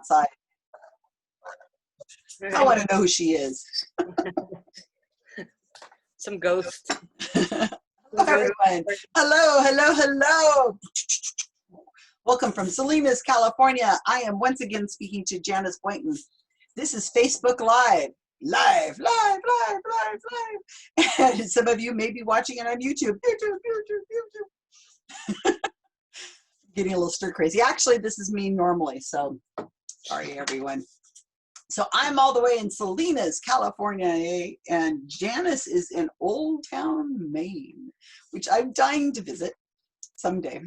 outside. I want to know who she is. Some ghost. Hello, everyone. Hello, hello, hello. Welcome from Salinas, California. I am once again speaking to Janyce Boynton. This is Facebook Live. Live. And some of you may be watching it on YouTube. Getting a little stir crazy. Actually, this is me normally, so sorry, everyone. So I'm all the way in Salinas, California, and Janyce is in Old Town, Maine, which I'm dying to visit someday.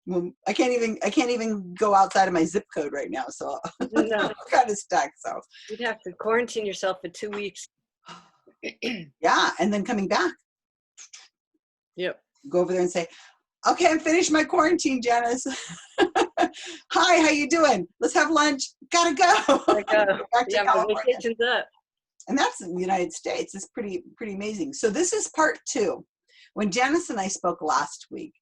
Well, I can't even go outside of my zip code right now, so No. I'm kind of stuck. So you'd have to quarantine yourself for 2 weeks. Yeah, and then coming back. Yep. Go over there and say, okay, I'm finished my quarantine, Janyce. Hi, how you doing? Let's have lunch. Gotta go. Back to my vacation's up. And that's in the United States. It's pretty amazing. So this is part 2. When Janyce and I spoke last week,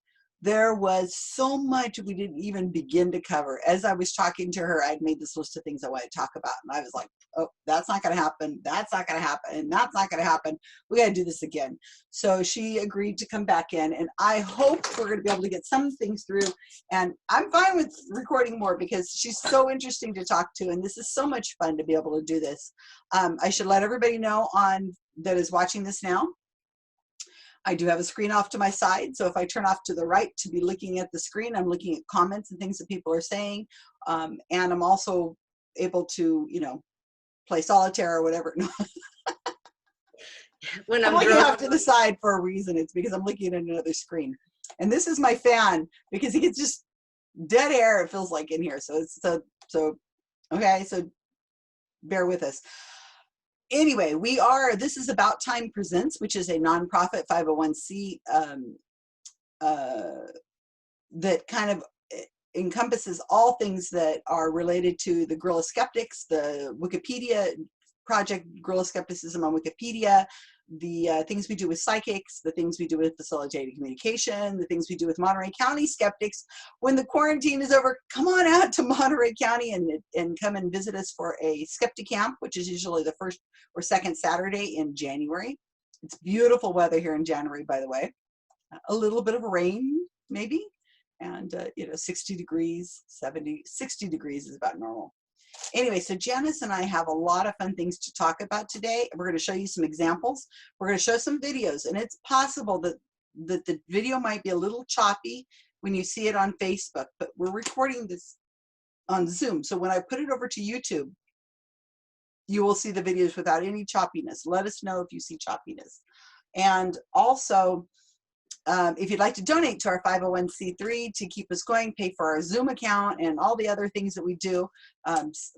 there was so much we didn't even begin to cover. As I was talking to her, I'd made this list of things I wanted to talk about. And I was like, oh, that's not going to happen. That's not going to happen. And that's not going to happen. We got to do this again. So she agreed to come back in. And I hope we're going to be able to get some things through. And I'm fine with recording more because she's so interesting to talk to. And this is so much fun to be able to do this. I should let everybody know that is watching this now. I do have a screen off to my side, so if I turn off to the right to be looking at the screen, I'm looking at comments and things that people are saying, and I'm also able to, play solitaire or whatever. When I'm looking off to the side for a reason. It's because I'm looking at another screen. And this is my fan because it gets just dead air, it feels like, in here. So it's okay, so bear with us. Anyway, this is About Time Presents, which is a nonprofit 501c that kind of encompasses all things that are related to the Guerrilla Skeptics, the Wikipedia project, Guerrilla Skepticism on Wikipedia, the things we do with psychics, the things we do with facilitated communication, the things we do with Monterey County skeptics. When the quarantine is over, come on out to Monterey County and come and visit us for a skeptic camp, which is usually the first or second Saturday in January. It's beautiful weather here in January, by the way. A little bit of rain, maybe, and 60 degrees, 60 degrees is about normal. Anyway, so Janyce and I have a lot of fun things to talk about today. We're going to show you some examples. We're going to show some videos, and it's possible that the video might be a little choppy when you see it on Facebook, but we're recording this on Zoom. So when I put it over to YouTube, you will see the videos without any choppiness. Let us know if you see choppiness. And also, if you'd like to donate to our 501c3 to keep us going, pay for our Zoom account and all the other things that we do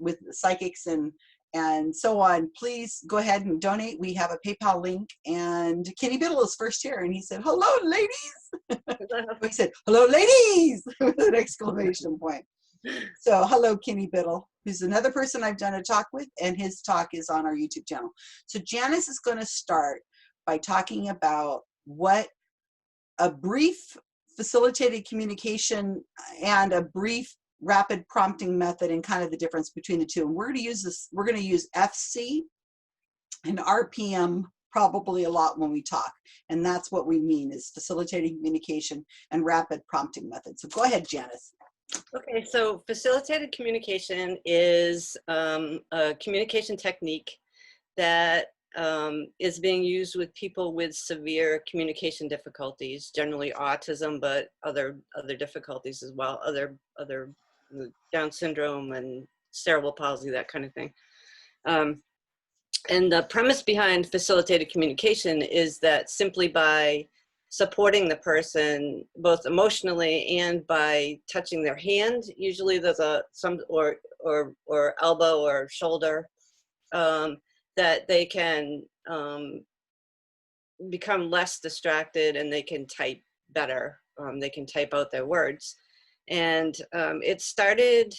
with psychics and so on, please go ahead and donate. We have a PayPal link, and Kenny Biddle is first here, and he said, hello, ladies. He said, hello, ladies, with an exclamation point. So hello, Kenny Biddle, who's another person I've done a talk with, and his talk is on our YouTube channel. So Janyce is going to start by talking about what a brief facilitated communication and a brief rapid prompting method and kind of the difference between the two. And we're going to use this, we're going to use FC and RPM probably a lot when we talk. And that's what we mean is facilitated communication and rapid prompting method. So go ahead, Janyce. Okay, so facilitated communication is a communication technique that is being used with people with severe communication difficulties, generally autism, but other difficulties as well, other Down syndrome and cerebral palsy, that kind of thing. And the premise behind facilitated communication is that simply by supporting the person both emotionally and by touching their hand, usually there's or elbow or shoulder, that they can become less distracted and they can type better. They can type out their words. And it started,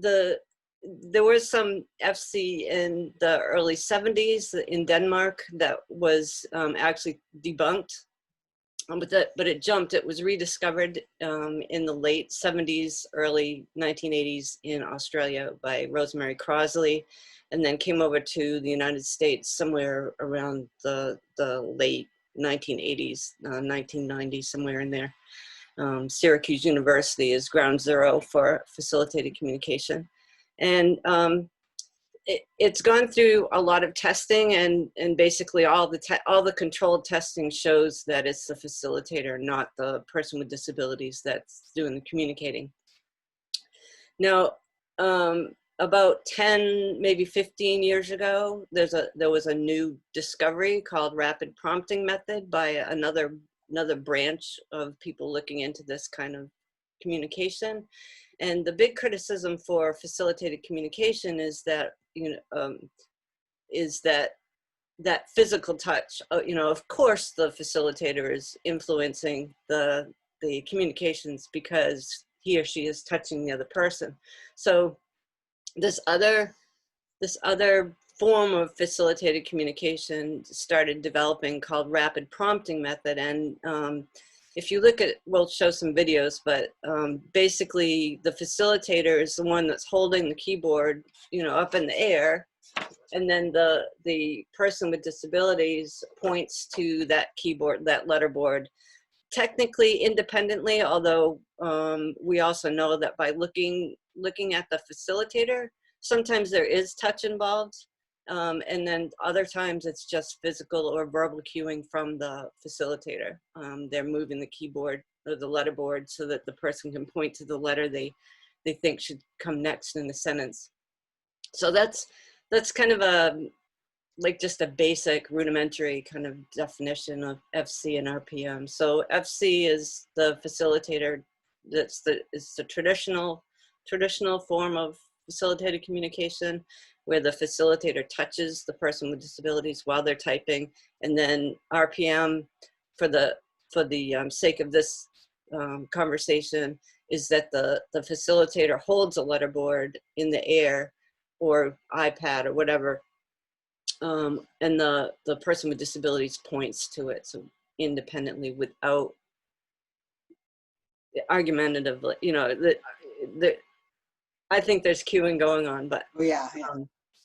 there was some FC in the early 70s in Denmark that was actually debunked. but it jumped. It was rediscovered in the late 70s, early 1980s in Australia by Rosemary Crosley, and then came over to the United States somewhere around the late 1980s, 1990, somewhere in there. Syracuse University is ground zero for facilitated communication. And it's gone through a lot of testing, and basically all the controlled testing shows that it's the facilitator, not the person with disabilities, that's doing the communicating. Now, about 10, maybe 15 years ago, there was a new discovery called rapid prompting method by another branch of people looking into this kind of communication. And the big criticism for facilitated communication is that, that physical touch. Of course, the facilitator is influencing the communications because he or she is touching the other person. So this other form of facilitated communication started developing called rapid prompting method. And if you look at, we'll show some videos, but basically the facilitator is the one that's holding the keyboard, up in the air. And then the person with disabilities points to that keyboard, that letterboard, technically independently, although we also know that by looking at the facilitator, sometimes there is touch involved. And then other times it's just physical or verbal cueing from the facilitator. They're moving the keyboard or the letterboard so that the person can point to the letter they think should come next in the sentence. So that's kind of just a basic rudimentary kind of definition of FC and RPM. So FC is the facilitator. It's the traditional form of facilitated communication, where the facilitator touches the person with disabilities while they're typing. And then RPM, for the sake of this conversation, is that the facilitator holds a letterboard in the air or iPad or whatever, and the person with disabilities points to it, so independently, without argumentatively. I think there's cueing going on, but yeah.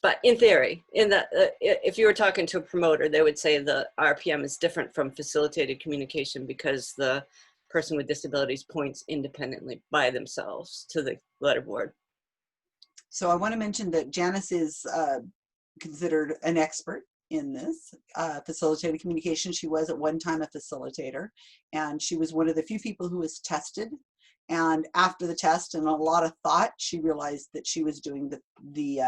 But in theory, if you were talking to a promoter, they would say the RPM is different from facilitated communication because the person with disabilities points independently by themselves to the letterboard. So I want to mention that Janyce is considered an expert in this facilitated communication. She was at one time a facilitator, and she was one of the few people who was tested. And after the test and a lot of thought, she realized that she was doing the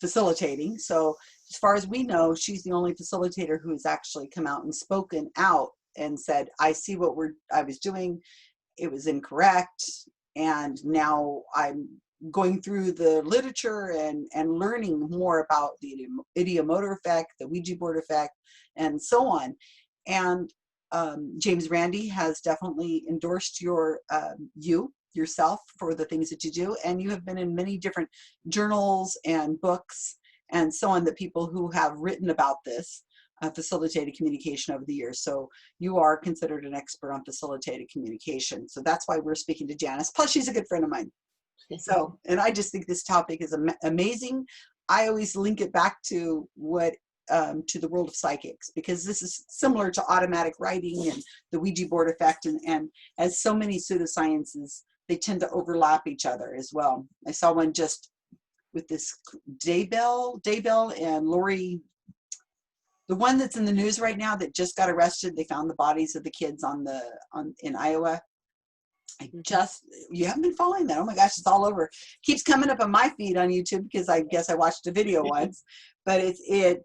facilitating. So as far as we know, she's the only facilitator who has actually come out and spoken out and said, I see what I was doing, it was incorrect, and now I'm going through the literature and learning more about the idiomotor effect, the Ouija board effect, and so on. And James Randi has definitely endorsed yourself for the things that you do, and you have been in many different journals and books and so on, that people who have written about this facilitated communication over the years. So you are considered an expert on facilitated communication. So that's why we're speaking to Janyce. Plus, she's a good friend of mine. So, and I just think this topic is amazing. I always link it back to to the world of psychics, because this is similar to automatic writing and the Ouija board effect, and as so many pseudosciences, they tend to overlap each other as well. I saw one just with this Daybell and Lori, the one that's in the news right now that just got arrested. They found the bodies of the kids in Iowa. You haven't been following that? Oh my gosh, it's all over. Keeps coming up on my feed on YouTube because I guess I watched a video once. But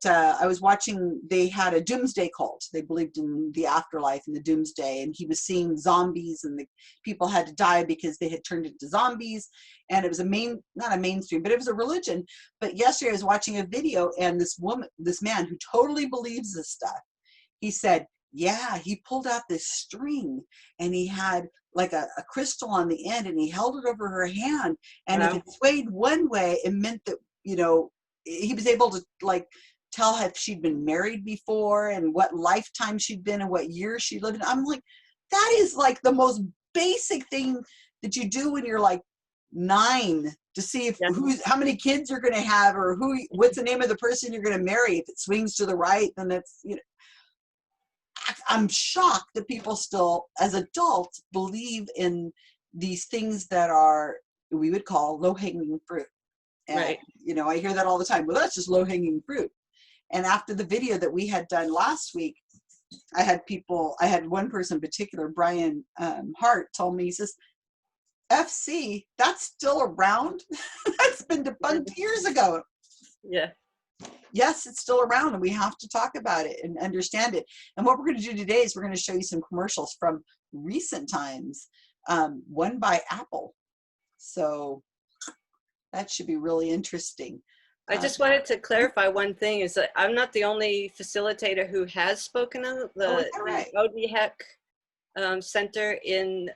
I was watching, they had a doomsday cult. They believed in the afterlife and the doomsday, and he was seeing zombies, and the people had to die because they had turned into zombies. And it was not a mainstream, but it was a religion. But yesterday I was watching a video, and this man who totally believes this stuff, he said, yeah, he pulled out this string and he had like a crystal on the end, and he held it over her hand. And if it swayed one way, it meant that, he was able to tell if she'd been married before and what lifetime she'd been and what year she lived in. I'm like, that is like the most basic thing that you do when you're like 9 to see if how many kids you're going to have, or what's the name of the person you're going to marry. If it swings to the right, then that's, you know, I'm shocked that people still, as adults, believe in these things that are, we would call low-hanging fruit. And, Right. you know, I hear that all the time. Well, that's just low-hanging fruit. And after the video that we had done last week, I had one person in particular, Brian Hart, told me, he says, FC, that's still around? That's been debunked years ago. Yeah. Yes, it's still around, and we have to talk about it and understand it. And what we're going to do today is we're going to show you some commercials from recent times, one by Apple. So that should be really interesting. I just wanted to clarify one thing, is that I'm not the only facilitator who has spoken on the ODHEC Center in,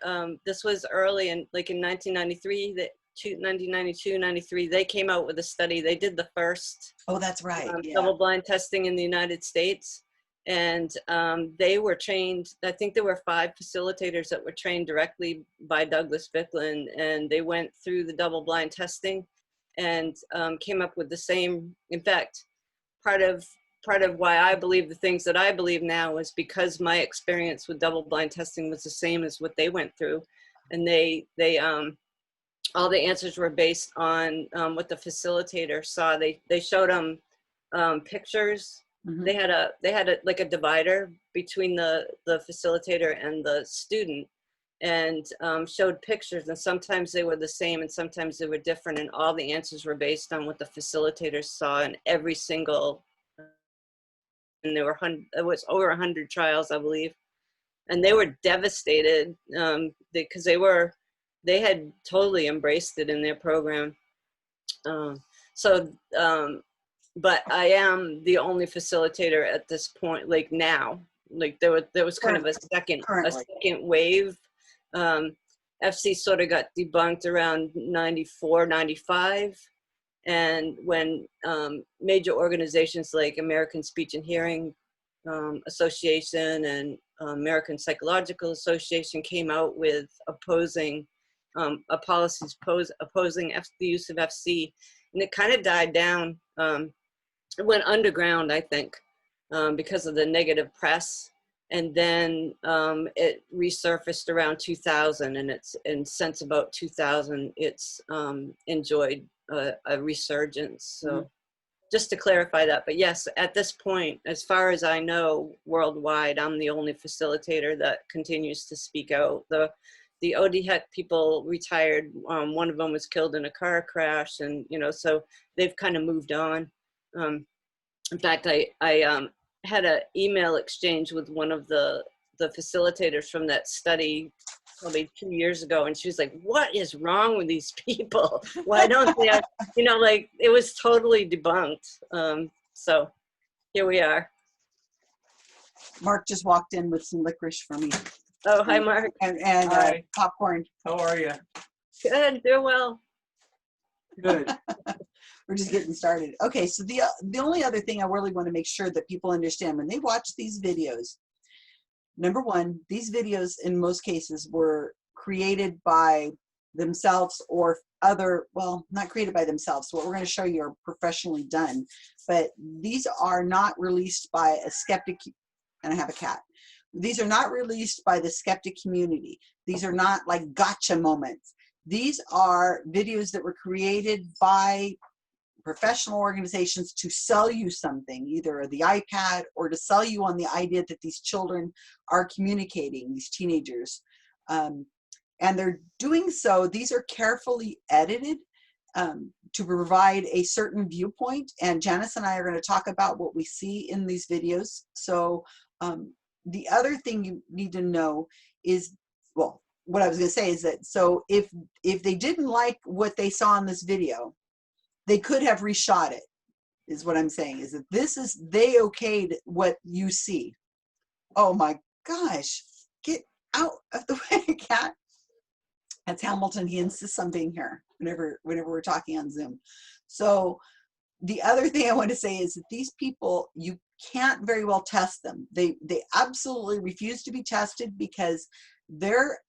this was early in, like in 1993, 1992, 93, they came out with a study. They did the first that's right. double-blind testing in the United States. And they were trained, I think there were 5 facilitators that were trained directly by Douglas Ficklin, and they went through the double-blind testing and came up with the same. In fact, part of why I believe the things that I believe now is because my experience with double-blind testing was the same as what they went through. And they all the answers were based on what the facilitator saw. They showed them pictures. Mm-hmm. They had a like a divider between the facilitator and the student, and showed pictures, and sometimes they were the same and sometimes they were different, and all the answers were based on what the facilitator saw in every single, and there was over 100 trials, I believe, and they were devastated because they had totally embraced it in their program. But I am the only facilitator at this point, like now. Like there was kind of a second wave. FC sort of got debunked around 94, 95. And when major organizations like American Speech and Hearing Association and American Psychological Association came out with opposing policies opposing the use of FC, and it kind of died down. It went underground, I think, because of the negative press, and then it resurfaced around 2000, and since about 2000, it's enjoyed a resurgence. So just to clarify that, but yes, at this point, as far as I know, worldwide, I'm the only facilitator that continues to speak out. The ODHEC people retired. One of them was killed in a car crash, and so they've kind of moved on. In fact, I had an email exchange with one of the facilitators from that study probably 2 years ago, and she was like, "What is wrong with these people? Why don't they have," like it was totally debunked. So here we are. Mark just walked in with some licorice for me. Oh, hi, Mark. And hi. Popcorn. How are you? Good, doing well. Good. We're just getting started. Okay, so the only other thing I really want to make sure that people understand when they watch these videos, number one, these videos in most cases were created by themselves or not created by themselves. So what we're going to show you are professionally done, but these are not released by a skeptic, and I have a cat. These are not released by the skeptic community. These are not like gotcha moments. These are videos that were created by professional organizations to sell you something, either the iPad or to sell you on the idea that these children are communicating, these teenagers. And they're doing so, these are carefully edited to provide a certain viewpoint. And Janyce and I are going to talk about what we see in these videos. So the other thing you need to know is, well, what I was going to say is that, so if they didn't like what they saw in this video, they could have reshot it, is what I'm saying, is that they okayed what you see. Oh my gosh, get out of the way, cat. That's Hamilton. He insists on being here whenever we're talking on Zoom. So the other thing I want to say is that these people, you can't very well test them. They absolutely refuse to be tested because their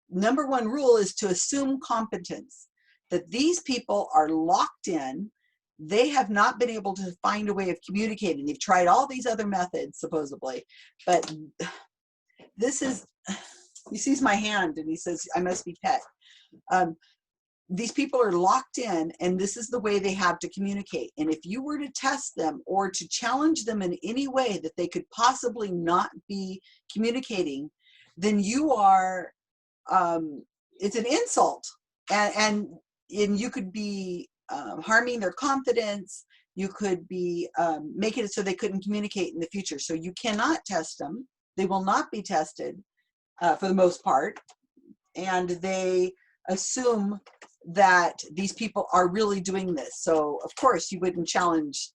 number one rule is to assume competence, that these people are locked in. They have not been able to find a way of communicating. They've tried all these other methods, supposedly, but this is, he sees my hand and he says, I must be pet. These people are locked in, and this is the way they have to communicate. And if you were to test them or to challenge them in any way that they could possibly not be communicating, then you are, it's an insult, and you could be harming their confidence. You could be making it so they couldn't communicate in the future. So you cannot test them. They will not be tested for the most part, and they assume that these people are really doing this. So of course you wouldn't challenge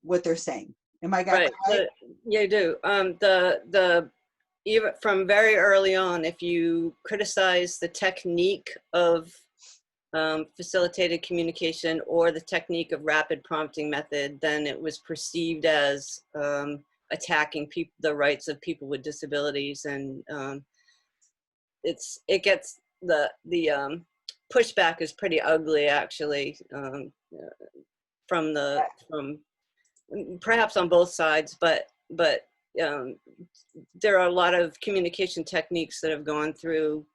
what they're saying. Am I got Right. that right? Yeah, you do. Even from very early on, if you criticize the technique of facilitated communication or the technique of rapid prompting method, then it was perceived as attacking the rights of people with disabilities, and it gets the pushback is pretty ugly, actually, from perhaps on both sides, but there are a lot of communication techniques that have gone through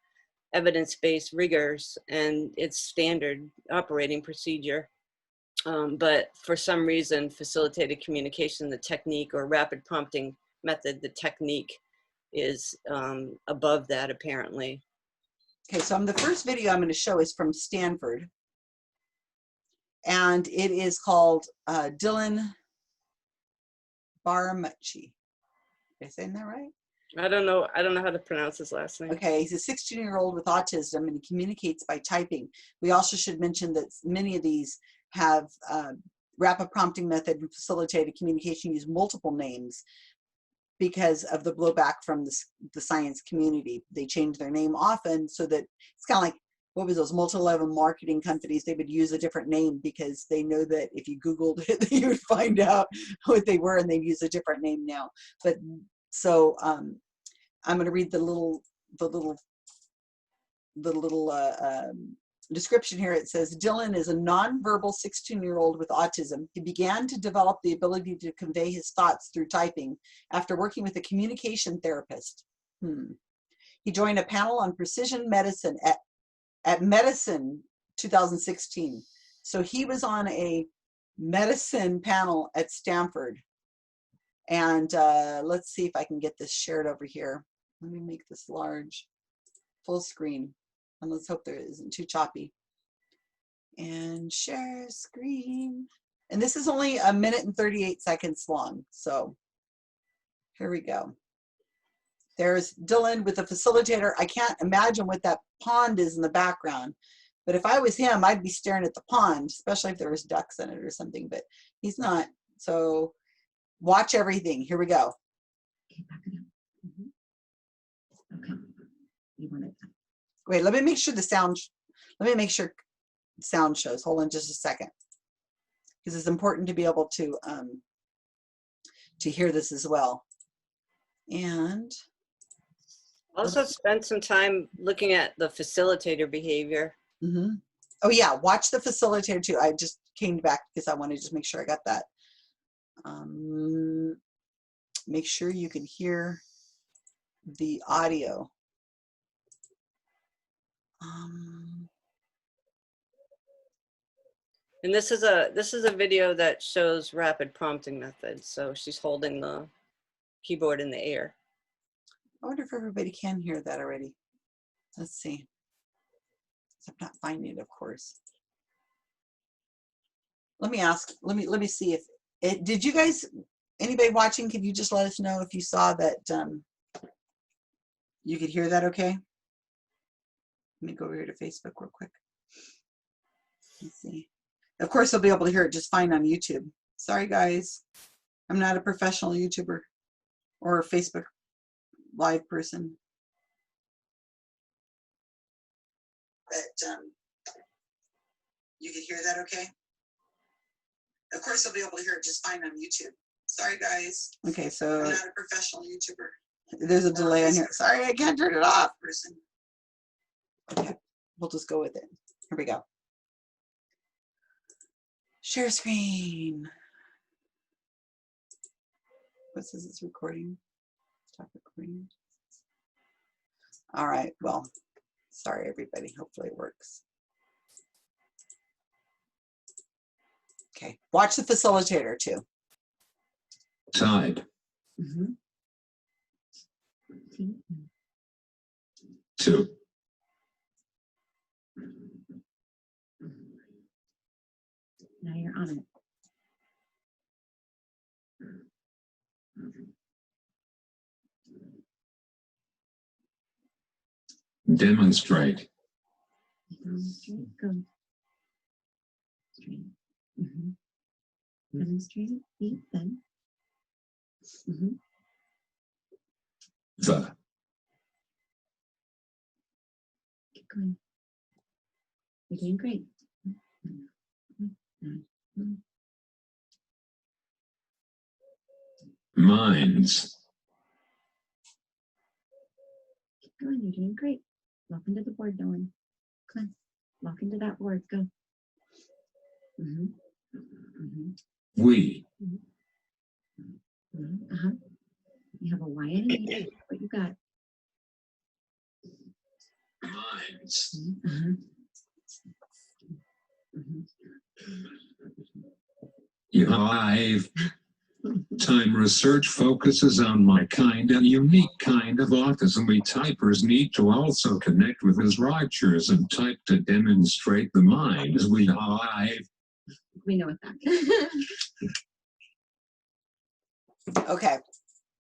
evidence-based rigors, and it's standard operating procedure. But for some reason, facilitated communication, the technique, or rapid prompting method, the technique, is above that, apparently. Okay, so the first video I'm going to show is from Stanford, and it is called Dylan Baramucci. Am I saying that right? I don't know how to pronounce his last name. Okay, he's a 16-year-old with autism, and he communicates by typing. We also should mention that many of these have rapid prompting method and facilitated communication use multiple names because of the blowback from the science community. They change their name often, so that it's kind of like, what was those multi-level marketing companies? They would use a different name because they know that if you Googled it, you would find out what they were, and they'd use a different name now. But so I'm going to read the little description here. It says, Dylan is a nonverbal 16-year-old with autism. He began to develop the ability to convey his thoughts through typing after working with a communication therapist. He joined a panel on precision medicine at Medicine 2016. So he was on a medicine panel at Stanford. And let's see if I can get this shared over here. Let me make this large, full screen. And let's hope there isn't too choppy. And share screen. And this is only 1 minute and 38 seconds long. So here we go. There's Dylan with the facilitator. I can't imagine what that pond is in the background. But if I was him, I'd be staring at the pond, especially if there was ducks in it or something. But he's not. So watch everything. Here we go. Okay, back it up. Okay. You want it. Wait, let me make sure the sound, sound shows. Hold on just a second. Because it's important to be able to hear this as well. And Also spent some time looking at the facilitator behavior. Oh yeah, watch the facilitator too. I just came back because I want to just make sure I got that. Make sure you can hear the audio. And this is a video that shows rapid prompting method. So she's holding the keyboard in the air. I wonder if everybody can hear that already. Let's see. I'm not finding it, of course. Let me ask. Let me see if it. Did you guys? Anybody watching? Could you just let us know if you saw that? You could hear that, okay? Let me go over here to Facebook real quick. Let's see. Of course, they'll be able to hear it just fine on YouTube. Sorry, guys. I'm not a professional YouTuber or a Facebook Live person. But you can hear that, okay? Of course, they'll be able to hear it just fine on YouTube. Sorry, guys. Okay, I'm so not a professional YouTuber. there's a delay on here. Sorry, I can't turn it off. Person. Okay, we'll just go with it. Here we go. Share screen. What says it's recording? Stop recording. All right, well, sorry everybody. Hopefully it works. Okay, watch the facilitator too. Type. Mm-hmm. 2. Now you're on it. Demonstrate. Demonstrate. Go. Straight. Mm-hmm. Demonstrate. Beat then. Mm-hmm. The. Keep going. You're doing great. Minds. Keep going. You're doing great. Walk into the board, Dylan. Come on. Walk into that board. Go. Mm-hmm. Mm-hmm. We. Mm-hmm. Uh-huh. You have a Y and an E. What you got? Minds. Uh-huh. Mm-hmm. You have. Time research focuses on my kind and unique kind of autism. We typers need to also connect with his writers and type to demonstrate the minds we have. We know what that. Okay,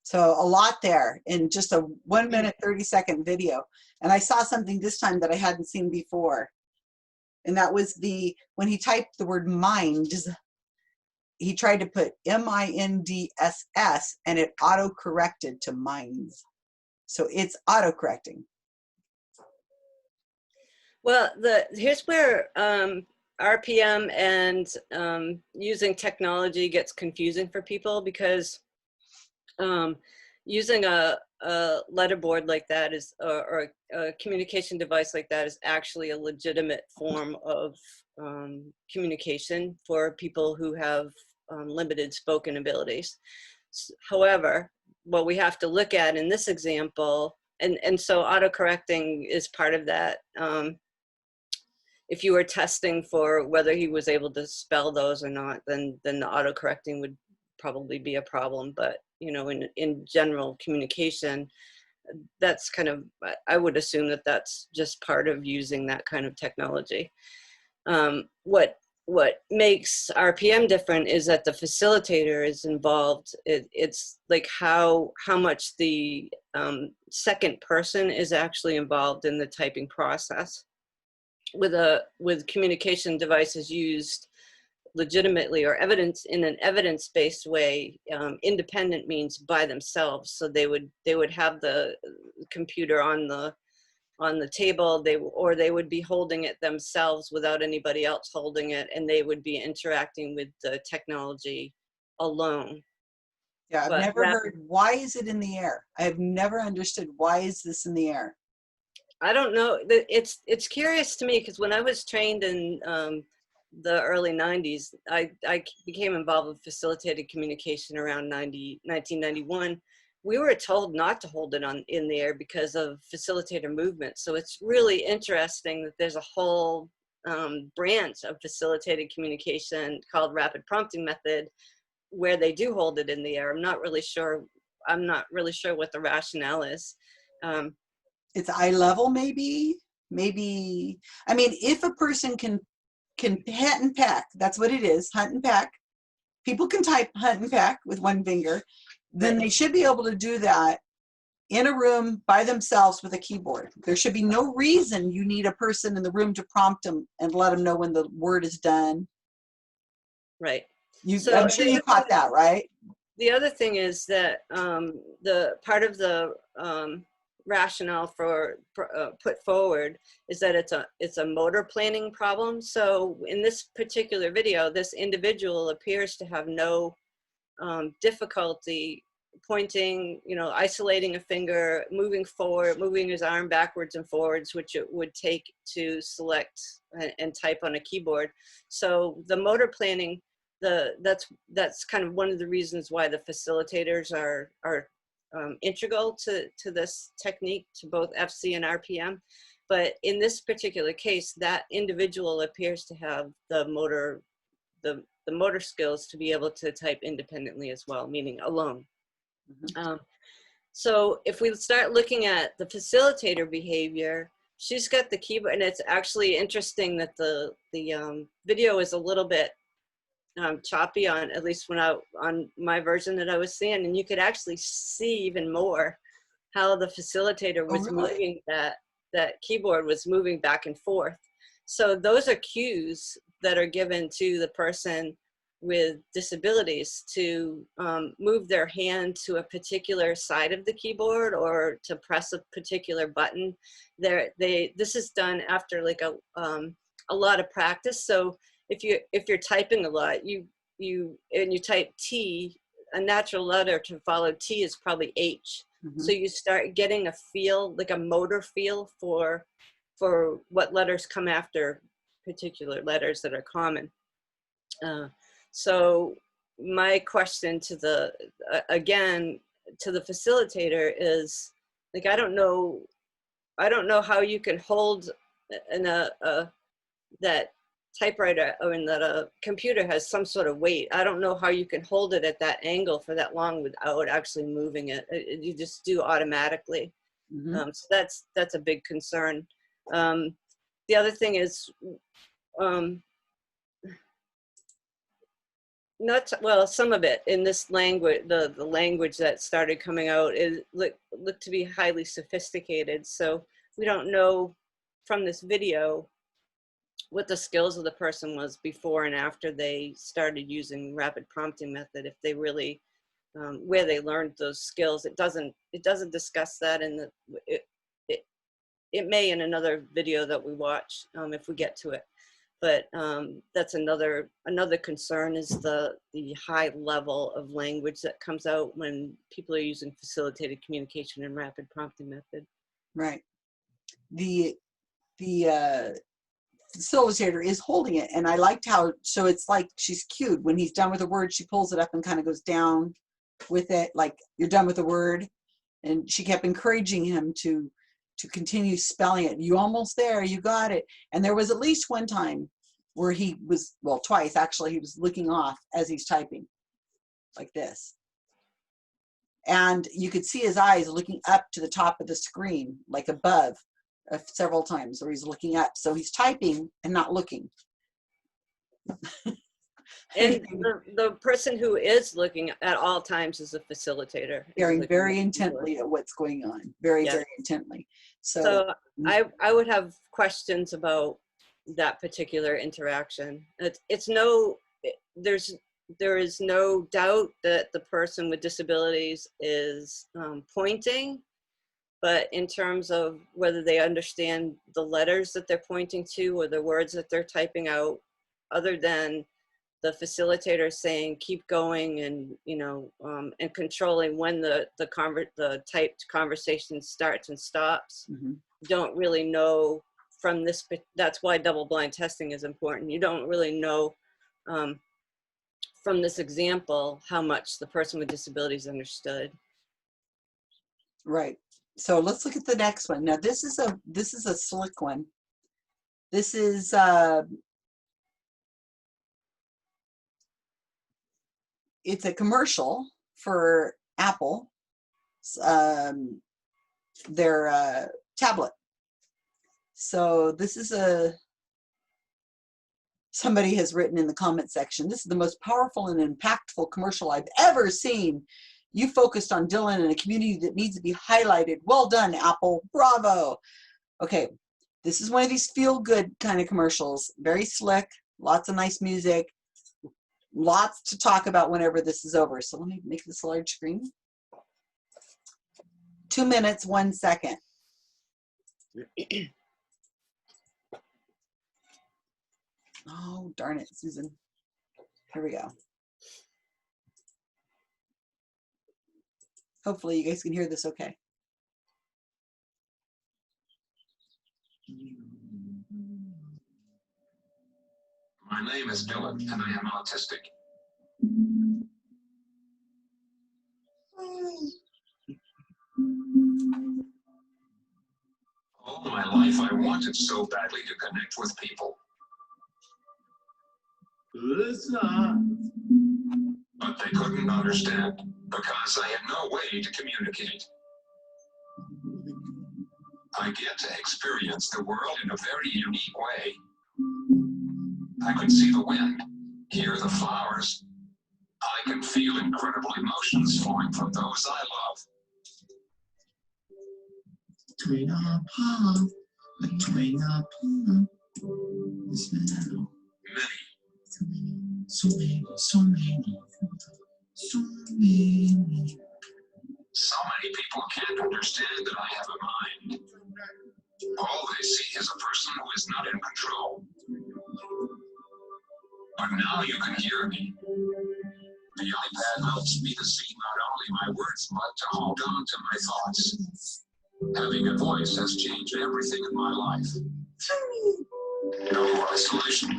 so a lot there in just a 1 minute 30-second video. And I saw something this time that I hadn't seen before. And that was when he typed the word minds, he tried to put MINDSS and it auto-corrected to minds. So it's auto-correcting. Well, here's where RPM and using technology gets confusing for people, because using a letterboard like that is, or a communication device like that is actually a legitimate form of communication for people who have limited spoken abilities. However, what we have to look at in this example, and so autocorrecting is part of that. If you were testing for whether he was able to spell those or not, then the autocorrecting would probably be a problem. But you know, in general communication, that's kind of, I would assume that that's just part of using that kind of technology. What makes RPM different is that the facilitator is involved. It's like how much the second person is actually involved in the typing process. With communication devices used legitimately or in an evidence-based way, independent means by themselves. So they would have the computer on the table, they would be holding it themselves without anybody else holding it, and they would be interacting with the technology alone. Yeah, I've never heard, why is it in the air? I have never understood, why is this in the air? I don't know. It's curious to me, because when I was trained in the early 90s, I became involved with facilitated communication around 1991. We were told not to hold it in the air because of facilitator movement. So it's really interesting that there's a whole branch of facilitated communication called rapid prompting method, where they do hold it in the air. I'm not really sure what the rationale is. It's eye level, maybe. I mean, if a person can hunt and peck, that's what it is, hunt and peck. People can type hunt and peck with one finger. Then they should be able to do that in a room by themselves with a keyboard. There should be no reason you need a person in the room to prompt them and let them know when the word is done. Right. I'm sure you caught that, right? The other thing is that the part of the rationale for put forward is that it's a motor planning problem. So in this particular video, this individual appears to have no difficulty pointing, isolating a finger, moving forward, moving his arm backwards and forwards, which it would take to select and type on a keyboard. So the motor planning, that's kind of one of the reasons why the facilitators are integral to this technique, to both FC and RPM. But in this particular case, that individual appears to have the motor skills to be able to type independently as well, meaning alone. Mm-hmm. So if we start looking at the facilitator behavior, she's got the keyboard, and it's actually interesting that the video is a little bit choppy on, at least on my version that I was seeing, and you could actually see even more how the facilitator was moving that keyboard was moving back and forth. So those are cues that are given to the person with disabilities to move their hand to a particular side of the keyboard or to press a particular button. This is done after like a lot of practice. So if you're typing a lot, you type T, a natural letter to follow T is probably H. Mm-hmm. So you start getting a feel, like a motor feel for what letters come after particular letters that are common. So my question to the facilitator is, like, I don't know how you can hold that typewriter, that a computer has some sort of weight. I don't know how you can hold it at that angle for that long without actually moving it. You just do automatically. Mm-hmm. So that's a big concern. The other thing is, some of it in this language, the language that started coming out looked to be highly sophisticated. So we don't know from this video what the skills of the person was before and after they started using rapid prompting method, if they really, where they learned those skills. It doesn't discuss that in it may in another video that we watch, if we get to it. But that's another concern, is the high level of language that comes out when people are using facilitated communication and rapid prompting method. Right. The facilitator is holding it, and I liked how, so it's like she's cued. When he's done with a word, she pulls it up and kind of goes down with it, like, you're done with the word. And she kept encouraging him to continue spelling it. You almost there, you got it. And there was at least one time where he was, well, twice actually, he was looking off as he's typing like this. And you could see his eyes looking up to the top of the screen, like above, several times, where he's looking up. So he's typing and not looking. And the person who is looking at all times is a facilitator. Staring very intently at what's going on, very intently. So I would have questions about that particular interaction. There is no doubt that the person with disabilities is pointing, but in terms of whether they understand the letters that they're pointing to or the words that they're typing out, other than the facilitator saying keep going and and controlling when the typed conversation starts and stops. Mm-hmm. Don't really know from this. That's why double-blind testing is important. You don't really know from this example how much the person with disabilities understood. Right. So let's look at the next one. Now this is a slick one. This is it's a commercial for Apple, their tablet. So this is somebody has written in the comment section, this is the most powerful and impactful commercial I've ever seen. You focused on Dylan in a community that needs to be highlighted. Well done, Apple. Bravo. Okay, this is one of these feel-good kind of commercials. Very slick, lots of nice music. Lots to talk about whenever this is over. So let me make this a large screen. 2 minutes, 1 second. Oh, darn it, Susan. Here we go. Hopefully you guys can hear this okay. My name is Dylan, and I am autistic. All my life, I wanted so badly to connect with people. But they couldn't understand, because I had no way to communicate. I get to experience the world in a very unique way. I can see the wind, hear the flowers. I can feel incredible emotions flowing from those I love. Between our path, between our path, this now. Many. So many, so many, so many. So many people can't understand that I have a mind. All they see is a person who is not in control. But now you can hear me. The iPad helps me to see not only my words, but to hold on to my thoughts. Having a voice has changed everything in my life. No more isolation.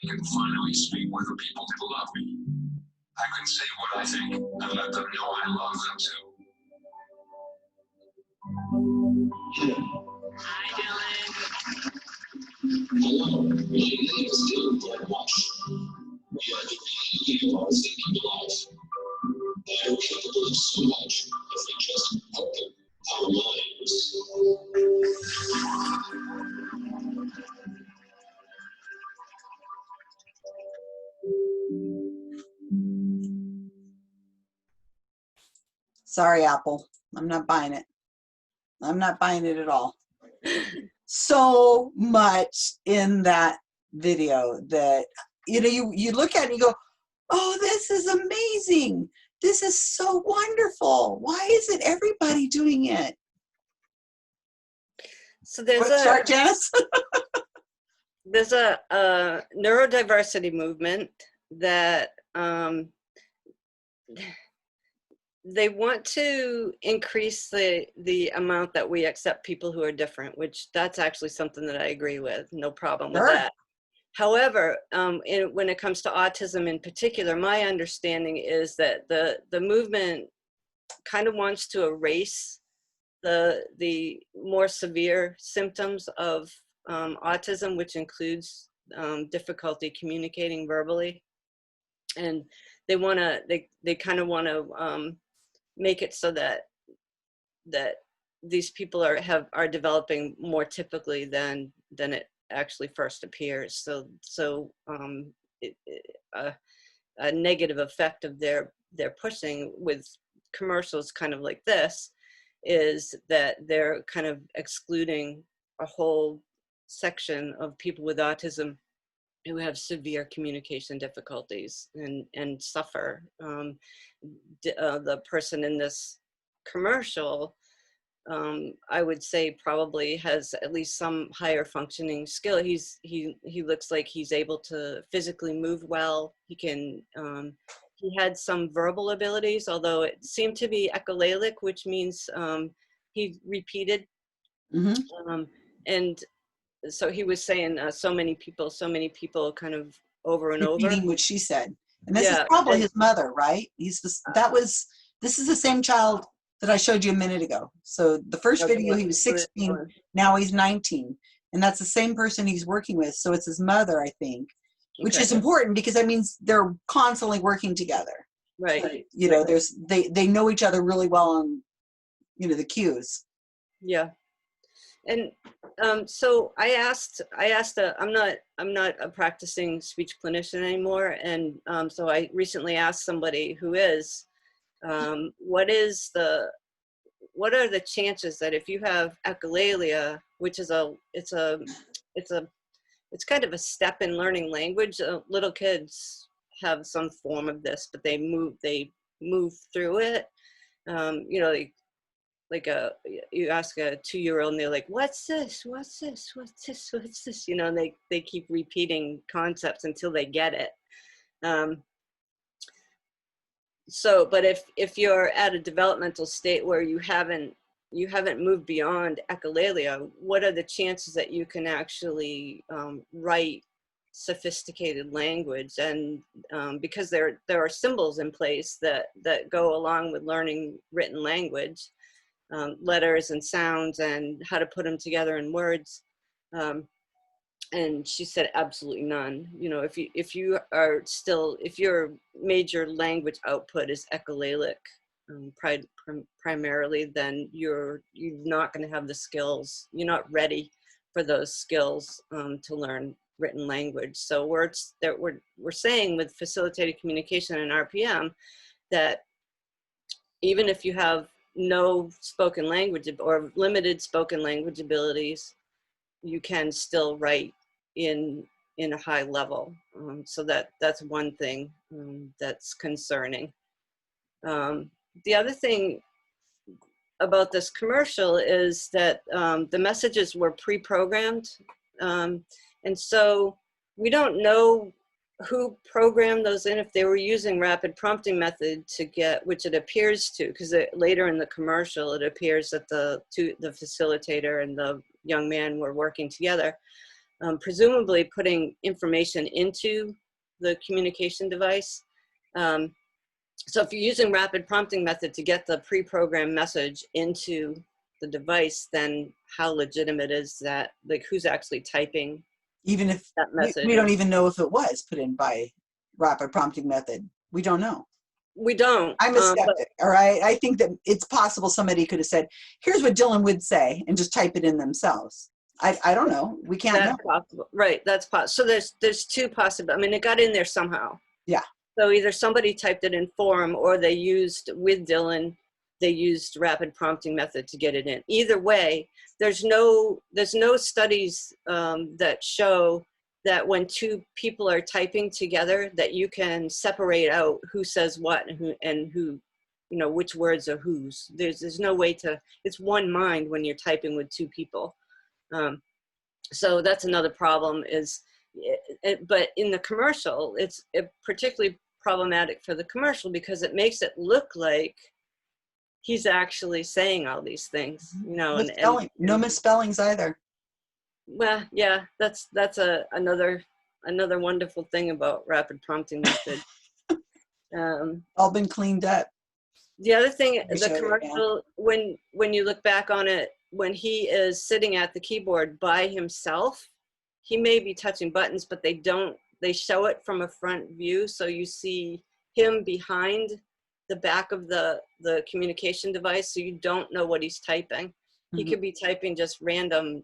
I can finally speak with the people who love me. I can say what I think and let them know I love them too. Hi, Dylan. Hello, my name is Dylan Blackwash. We are the beginning of our thinking life. They are capable of so much if we just open our minds. Sorry, Apple. I'm not buying it. I'm not buying it at all. So much in that video that, you know, you look at it and you go, oh, this is amazing. This is so wonderful. Why isn't everybody doing it? So there's Want to start, Janyce? there's a neurodiversity movement that they want to increase the amount that we accept people who are different, which that's actually something that I agree with. No problem with Sure. that. However, when it comes to autism in particular, my understanding is that the movement kind of wants to erase the more severe symptoms of autism, which includes difficulty communicating verbally, and they want to they kind of want to make it so that these people are developing more typically than it actually first appears. So a negative effect of their pushing with commercials kind of like this is that they're kind of excluding a whole section of people with autism who have severe communication difficulties and suffer. The person in this commercial, I would say probably has at least some higher functioning skill. He looks like he's able to physically move well. He can, he had some verbal abilities, although it seemed to be echolalic, which means he repeated. Mm-hmm. And so he was saying so many people kind of over and over. Repeating what she said. And this is Yeah, probably his mother, right? This is the same child that I showed you a minute ago. So the first Okay, video, he was 16, now he's 19. And that's the same person he's working with. So it's his mother, I think, which okay. is important because that means they're constantly working together. Right. You know, they know each other really well on, you know, the cues. Yeah. And so I asked I'm not a practicing speech clinician anymore. And so I recently asked somebody who is, what are the chances that if you have echolalia, which is it's kind of a step in learning language. Little kids have some form of this, but they move through it. You know, you ask a 2-year-old and they're like, what's this? What's this? What's this? What's this? You know, and they keep repeating concepts until they get it. So, but if you're at a developmental state where you haven't moved beyond echolalia, what are the chances that you can actually write sophisticated language? And because there are symbols in place that go along with learning written language, letters and sounds and how to put them together in words. And she said absolutely none. You know, if your major language output is echolalic primarily, then you're not going to have the skills. You're not ready for those skills to learn written language. So we're saying with facilitated communication and RPM that even if you have no spoken language or limited spoken language abilities, you can still write in a high level. So that's one thing that's concerning. The other thing about this commercial is that the messages were pre-programmed. And so we don't know who programmed those in, if they were using rapid prompting method to get, which it appears to, because later in the commercial, it appears that the facilitator and the young man were working together, presumably putting information into the communication device. So if you're using rapid prompting method to get the pre-programmed message into the device, then how legitimate is that? Like, who's actually typing Even if that message? we don't even know if it was put in by rapid prompting method. We don't know. We don't. I'm a skeptic, all right? I think that it's possible somebody could have said, here's what Dylan would say, and just type it in themselves. I don't know. We can't That's know. possible. Right, that's possible. So there's two possible. I mean, it got in there somehow. Yeah. So either somebody typed it in Forum, or they used, with Dylan, they used rapid prompting method to get it in. Either way, there's no studies that show that when two people are typing together, that you can separate out who says what and who, you know, which words are whose. There's no way to. It's one mind when you're typing with two people. So that's another problem. But in the commercial, it's particularly problematic for the commercial because it makes it look like he's actually saying all these things, you know. No misspellings either. Well, yeah, that's another wonderful thing about rapid prompting method. All been cleaned up. The other thing, We the showed it, commercial, when you look back on it, when he is sitting at the keyboard by himself, he may be touching buttons, but they show it from a front view. So you see him behind the back of the communication device. So you don't know what he's typing. He could be typing just random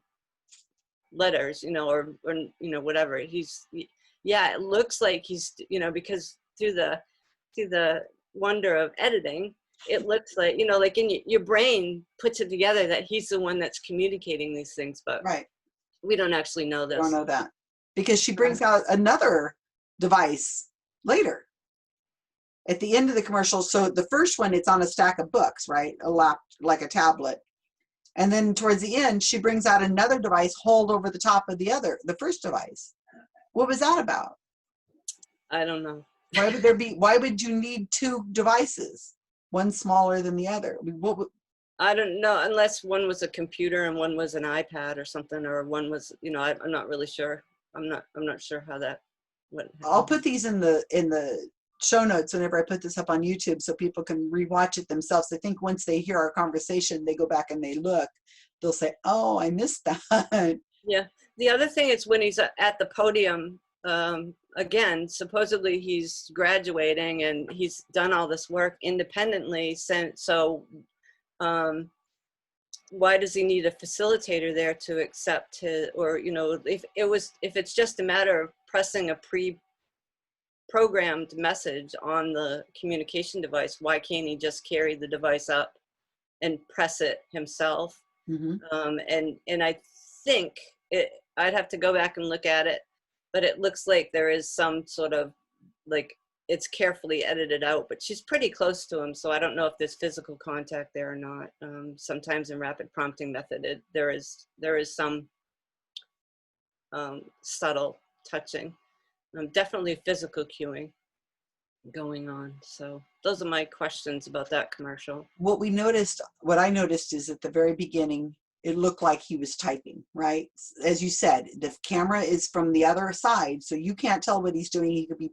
letters, you know, or you know, whatever. Yeah, it looks like he's, you know, because through the wonder of editing, it looks like, you know, like in your brain puts it together that he's the one that's communicating these things, but right. We don't actually know this. Don't know that because she brings out another device later at the end of the commercial. So the first one, it's on a stack of books, right? Like a tablet. And then towards the end, she brings out another device, hold over the top of the first device. What was that about? I don't know. Why would you need two devices? One smaller than the other? I don't know, unless one was a computer and one was an iPad or something, or one was, you know, I'm not really sure. I'm not sure how that went. I'll put these in the show notes whenever I put this up on YouTube so people can rewatch it themselves. I think once they hear our conversation, they go back and they look, they'll say, oh, I missed that. Yeah. The other thing is when he's at the podium, again, supposedly he's graduating and he's done all this work independently. So why does he need a facilitator there to accept his, or, you know, if it's just a matter of pressing a pre-programmed message on the communication device, why can't he just carry the device up and press it himself? And I think I'd have to go back and look at it, but it looks like there is some sort of like it's carefully edited out, but she's pretty close to him. So I don't know if there's physical contact there or not. Sometimes in rapid prompting method, there is some subtle touching, definitely physical cueing going on. So those are my questions about that commercial. What I noticed is at the very beginning, it looked like he was typing, right? As you said, the camera is from the other side, so you can't tell what he's doing. He could be,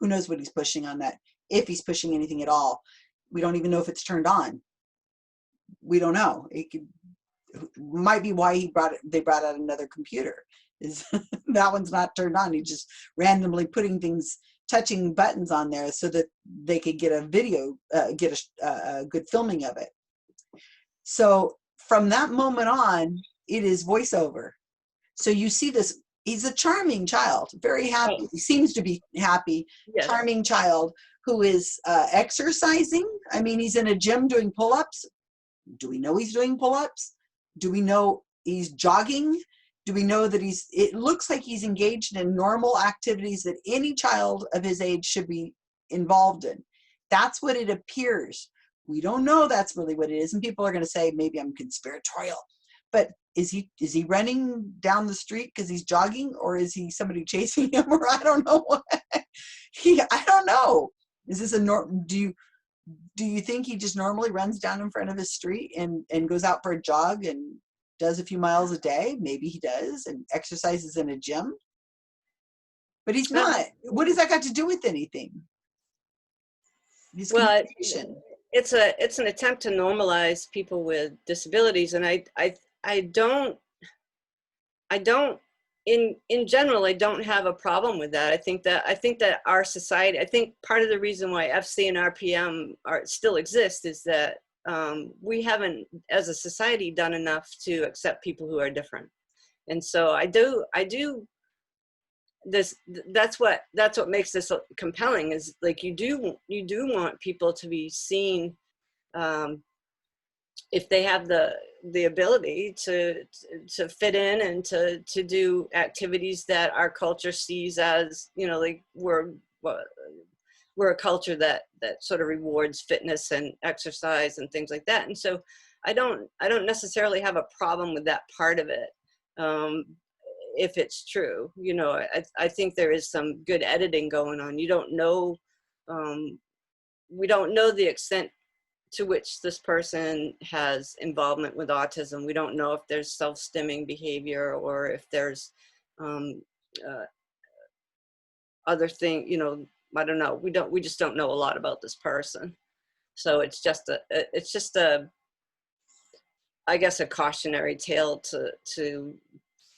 who knows what he's pushing on that, if he's pushing anything at all. We don't even know if it's turned on. We don't know. Might be why they brought out another computer, is that one's not turned on. He just randomly putting things, touching buttons on there so that they could get a video, get a good filming of it. So from that moment on, it is voiceover. So you see this, he's a charming child, very happy. Right. He seems to be happy, Yes. charming child who is exercising. I mean, he's in a gym doing pull-ups. Do we know he's doing pull-ups? Do we know he's jogging? Do we know that it looks like he's engaged in normal activities that any child of his age should be involved in. That's what it appears. We don't know that's really what it is. And people are going to say, maybe I'm conspiratorial. But is he running down the street because he's jogging, or is he somebody chasing him, or I don't know what? I don't know. Is this do you think he just normally runs down in front of his street and goes out for a jog and does a few miles a day? Maybe he does, and exercises in a gym. But he's not. What does that got to do with anything? His Well, communication. it's an attempt to normalize people with disabilities, and I don't in general, I don't have a problem with that. I think that our society, I think part of the reason why FC and RPM still exist is that we haven't, as a society, done enough to accept people who are different. And so that's what makes this compelling, is like you do want people to be seen if they have the ability to fit in and to do activities that our culture sees as, you know, like we're a culture that sort of rewards fitness and exercise and things like that. And so I don't necessarily have a problem with that part of it. If it's true, you know, I think there is some good editing going on. You don't know, we don't know the extent to which this person has involvement with autism. We don't know if there's self-stimming behavior or if there's other thing, you know, I don't know. We just don't know a lot about this person. So it's just I guess a cautionary tale to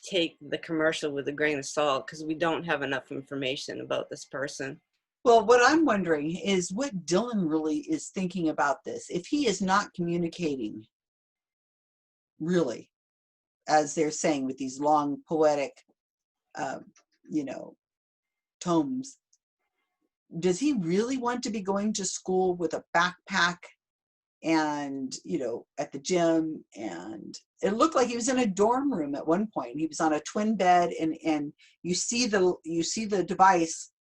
take the commercial with a grain of salt, because we don't have enough information about this person. Well, what I'm wondering is what Dylan really is thinking about this. If he is not communicating, really, as they're saying with these long poetic, you know, tomes, does he really want to be going to school with a backpack and, you know, at the gym? And it looked like he was in a dorm room at one point. He was on a twin bed, and you see the device,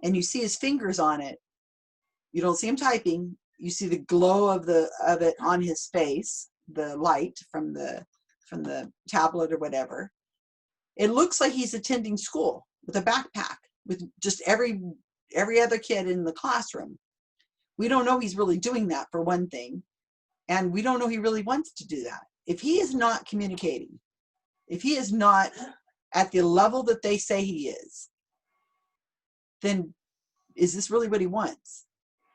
and you see his fingers on it. You don't see him typing. You see the glow of it on his face, the light from the tablet or whatever. It looks like he's attending school with a backpack with just every other kid in the classroom. We don't know he's really doing that, for one thing, and we don't know he really wants to do that. If he is not communicating, if he is not at the level that they say he is, then is this really what he wants?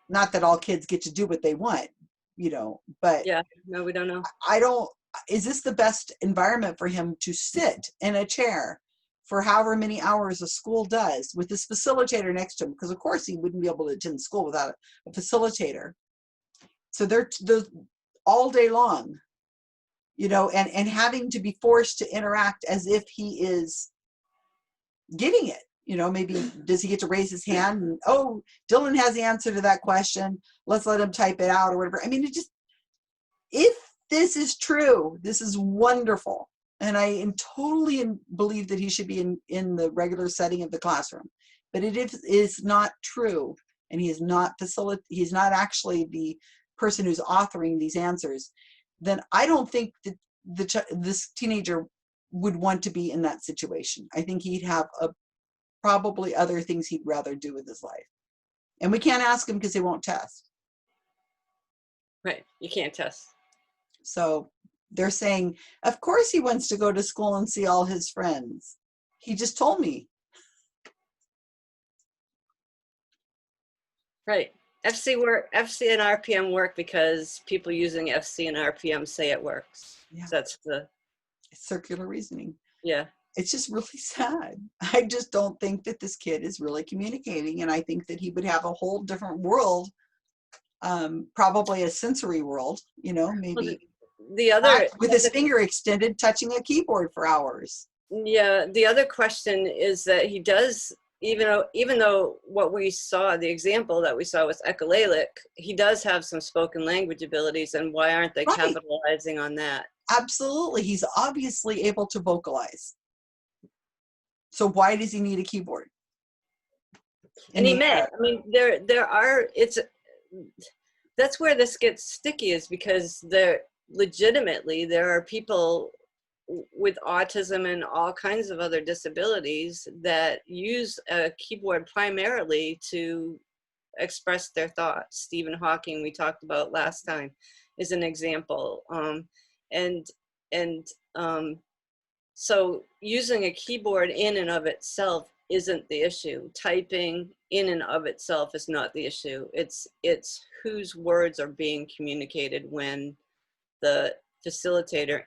Not that all kids get to do what they want, you know, but Yeah, no, we don't know. is this the best environment for him to sit in a chair for however many hours a school does with this facilitator next to him? Because of course he wouldn't be able to attend school without a facilitator. So they're all day long, you know, and having to be forced to interact as if he is getting it. You know, maybe does he get to raise his hand and, oh, Dylan has the answer to that question, let's let him type it out or whatever. I mean, if this is true, this is wonderful. And I am totally believe that he should be in the regular setting of the classroom. But it is not true, and he's not actually the person who's authoring these answers, then I don't think that this teenager would want to be in that situation. I think he'd have probably other things he'd rather do with his life. And we can't ask him because they won't test. Right, you can't test. So they're saying, of course he wants to go to school and see all his friends. He just told me. Right. FC and RPM work because people using FC and RPM say it works. Yeah. So that's the Circular reasoning. Yeah. It's just really sad. I just don't think that this kid is really communicating, and I think that he would have a whole different world, probably a sensory world, maybe The other with his finger extended, touching a keyboard for hours. Yeah, the other question is that he does, even though what we saw, the example that we saw was echolalic, he does have some spoken language abilities, and why aren't they Right. capitalizing on that? Absolutely. He's obviously able to vocalize. So why does he need a keyboard? And he may. I mean, that's where this gets sticky, is because there are people with autism and all kinds of other disabilities that use a keyboard primarily to express their thoughts. Stephen Hawking, we talked about last time, is an example. So using a keyboard in and of itself isn't the issue. Typing in and of itself is not the issue. It's whose words are being communicated when the facilitator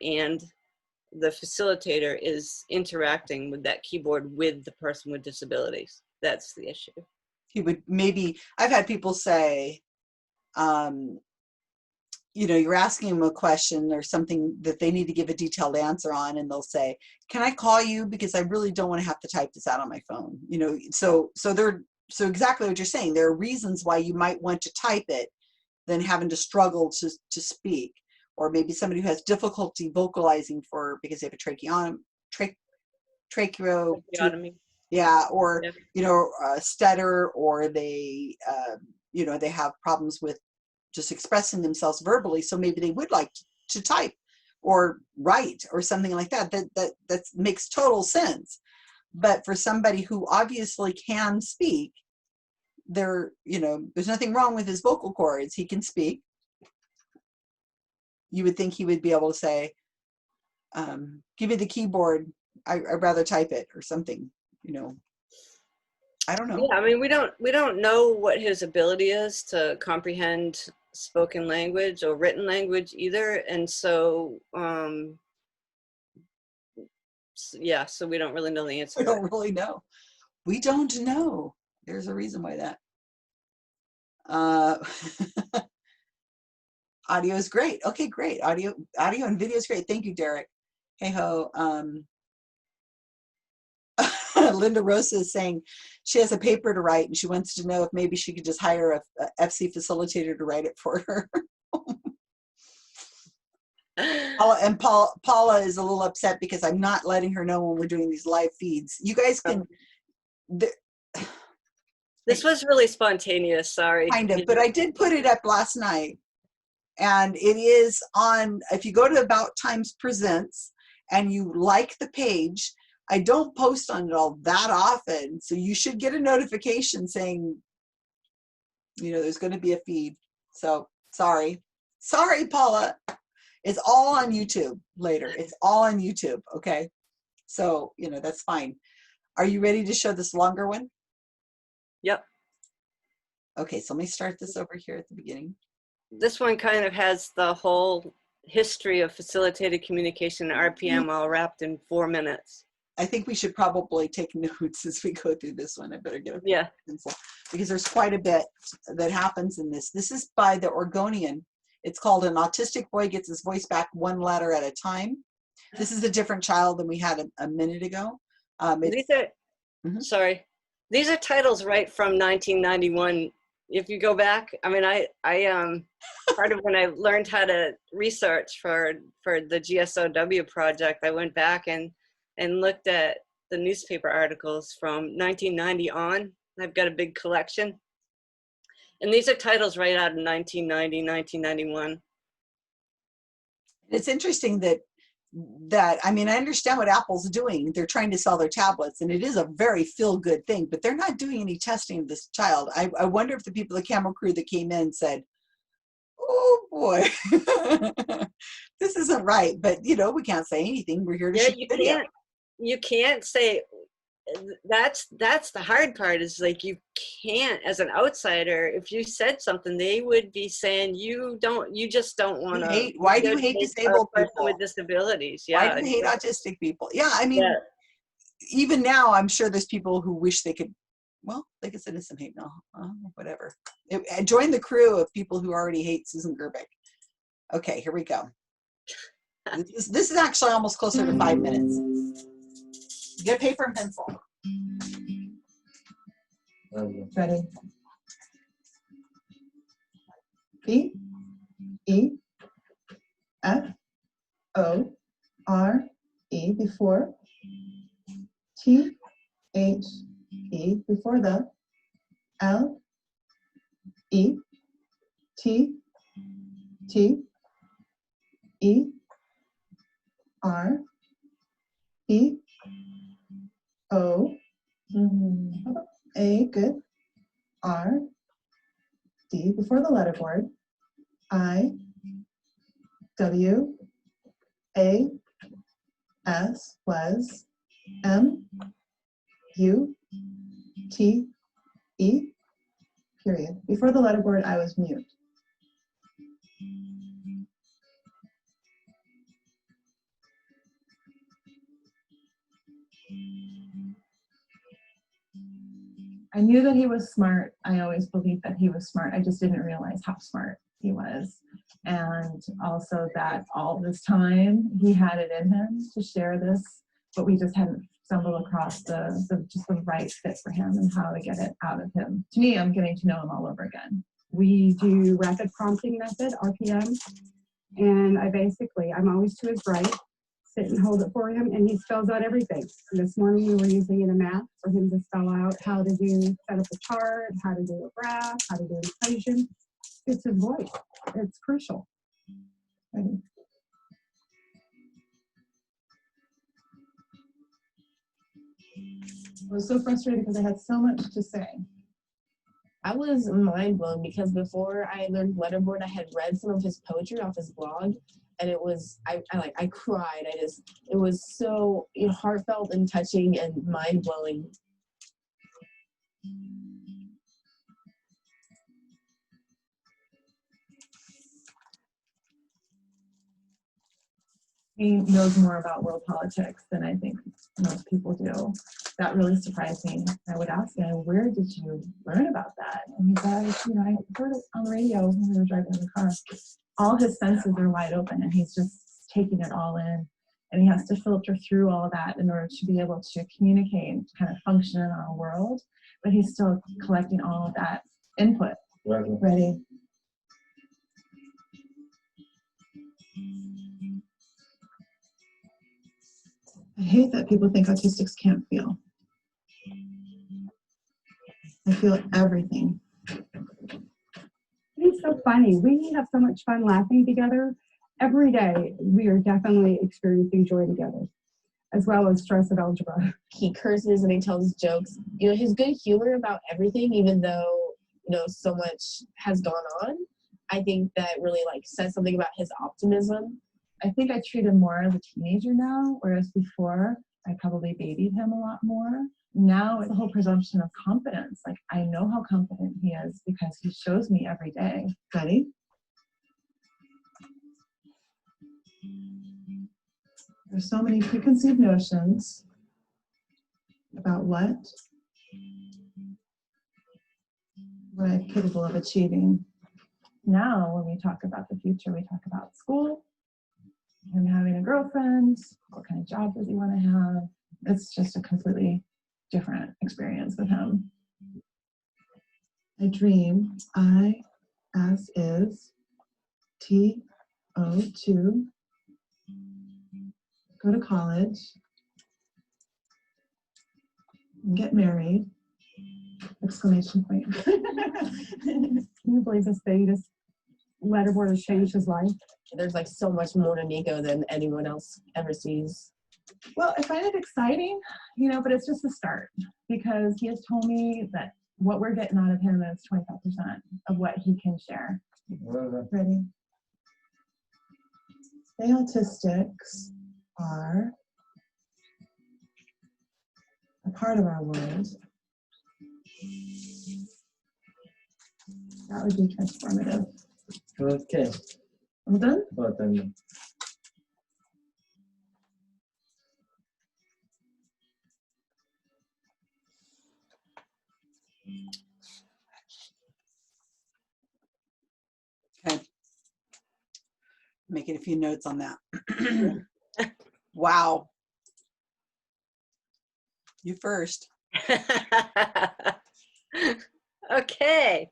is interacting with that keyboard with the person with disabilities. That's the issue. He would maybe, I've had people say, you're asking them a question or something that they need to give a detailed answer on, and they'll say, can I call you, because I really don't want to have to type this out on my phone. So exactly what you're saying. There are reasons why you might want to type it than having to struggle to speak. Or maybe somebody who has difficulty vocalizing because they have a Tracheotomy. Yeah, or Yeah. stutter, or they they have problems with just expressing themselves verbally. So maybe they would like to type or write or something like that. That makes total sense. But for somebody who obviously can speak, there's nothing wrong with his vocal cords. He can speak. You would think he would be able to say, give me the keyboard, I'd rather type it, or something, I don't know. Yeah, I mean, we don't know what his ability is to comprehend spoken language or written language either. And so, so we don't really know the answer. We don't really know. We don't know. There's a reason why that. Audio is great. Okay, great. Audio and video is great. Thank you, Derek. Hey ho. Linda Rosa is saying she has a paper to write and she wants to know if maybe she could just hire a FC facilitator to write it for her. Paula is a little upset because I'm not letting her know when we're doing these live feeds. You guys can. This was really spontaneous. Sorry. Kind of, but I did put it up last night. And it is on, if you go to About Times Presents and you like the page, I don't post on it all that often. So you should get a notification saying, there's going to be a feed. So sorry, Paula. It's all on YouTube later. It's all on YouTube. Okay. So, that's fine. Are you ready to show this longer one? Yep. Okay. So let me start this over here at the beginning. This one kind of has the whole history of facilitated communication and RPM all wrapped in 4 minutes. I think we should probably take notes as we go through this one. I better get a pencil because there's quite a bit that happens in this. This is by the Oregonian. It's called An Autistic Boy Gets His Voice Back One Letter at a Time. This is a different child than we had a minute ago. These are titles right from 1991. If you go back, I mean, I part of when I learned how to research for the GSoW project, I went back and looked at the newspaper articles from 1990 on. I've got a big collection. And these are titles right out of 1990, 1991. It's interesting that I mean, I understand what Apple's doing. They're trying to sell their tablets, and it is a very feel-good thing, but they're not doing any testing of this child. I wonder if the people, the camera crew that came in said, oh boy, this isn't right. But, you know, we can't say anything. We're here to shoot video. You can't say, that's the hard part, is like, you can't, as an outsider, if you said something, they would be saying you just don't want to. Why do you hate disabled people with disabilities? Why do you hate autistic people? Yeah, I mean, even now, I'm sure there's people who wish they could, well, they could send us some hate mail, whatever. Join the crew of people who already hate Susan Gerbic. Okay, here we go. This is actually almost closer to 5 minutes. Get paper and pencil. Ready? B, E, F, O, R, E before, T, H, E before the, L, E, T, T, E, R, E, O, A, good, R, D before the letterboard, I, W, A, S, was, M, U, T, E, period. Before the letterboard, I was mute. I knew that he was smart. I always believed that he was smart. I just didn't realize how smart he was. And also that all this time he had it in him to share this, but we just hadn't stumbled across just the right fit for him and how to get it out of him. To me, I'm getting to know him all over again. We do rapid prompting method, RPM, and I'm always to his right, sit and hold it for him, and he spells out everything. And this morning we were using it in math for him to spell out how to set up a chart, how to do a graph, how to do an equation. It's his voice. It's crucial. Ready? I was so frustrated because I had so much to say. I was mind blown because before I learned letterboard, I had read some of his poetry off his blog, and it was I cried. It was so heartfelt and touching and mind blowing. He knows more about world politics than I think most people do. That really surprised me. I would ask him, where did you learn about that? And he's like, I heard it on the radio when we were driving in the car. All his senses are wide open and he's just taking it all in. And he has to filter through all of that in order to be able to communicate and kind of function in our world. But he's still collecting all of that input. Ready? I hate that people think autistics can't feel. I feel everything. It's so funny. We have so much fun laughing together. Every day we are definitely experiencing joy together, as well as stress of algebra. He curses and he tells jokes. His good humor about everything, even though, so much has gone on, I think that really says something about his optimism. I think I treat him more as a teenager now, whereas before I probably babied him a lot more. Now it's the whole presumption of confidence. I know how confident he is because he shows me every day. Ready? There's so many preconceived notions about what I'm capable of achieving. Now, when we talk about the future, we talk about school, him having a girlfriend, what kind of job does he want to have. It's just a completely different experience with him. I dream I, as is, T-O-2, go to college, and get married, Exclamation point. Can you believe this thing? This letterboard has changed his life. There's like so much more to Nico than anyone else ever sees. Well, I find it exciting, you know, but it's just a start because he has told me that what we're getting out of him is 25% of what he can share. Ready? They autistics are a part of our world. That would be transformative. Okay. All done? Well done. Okay. Making a few notes on that. Wow. You first. Okay.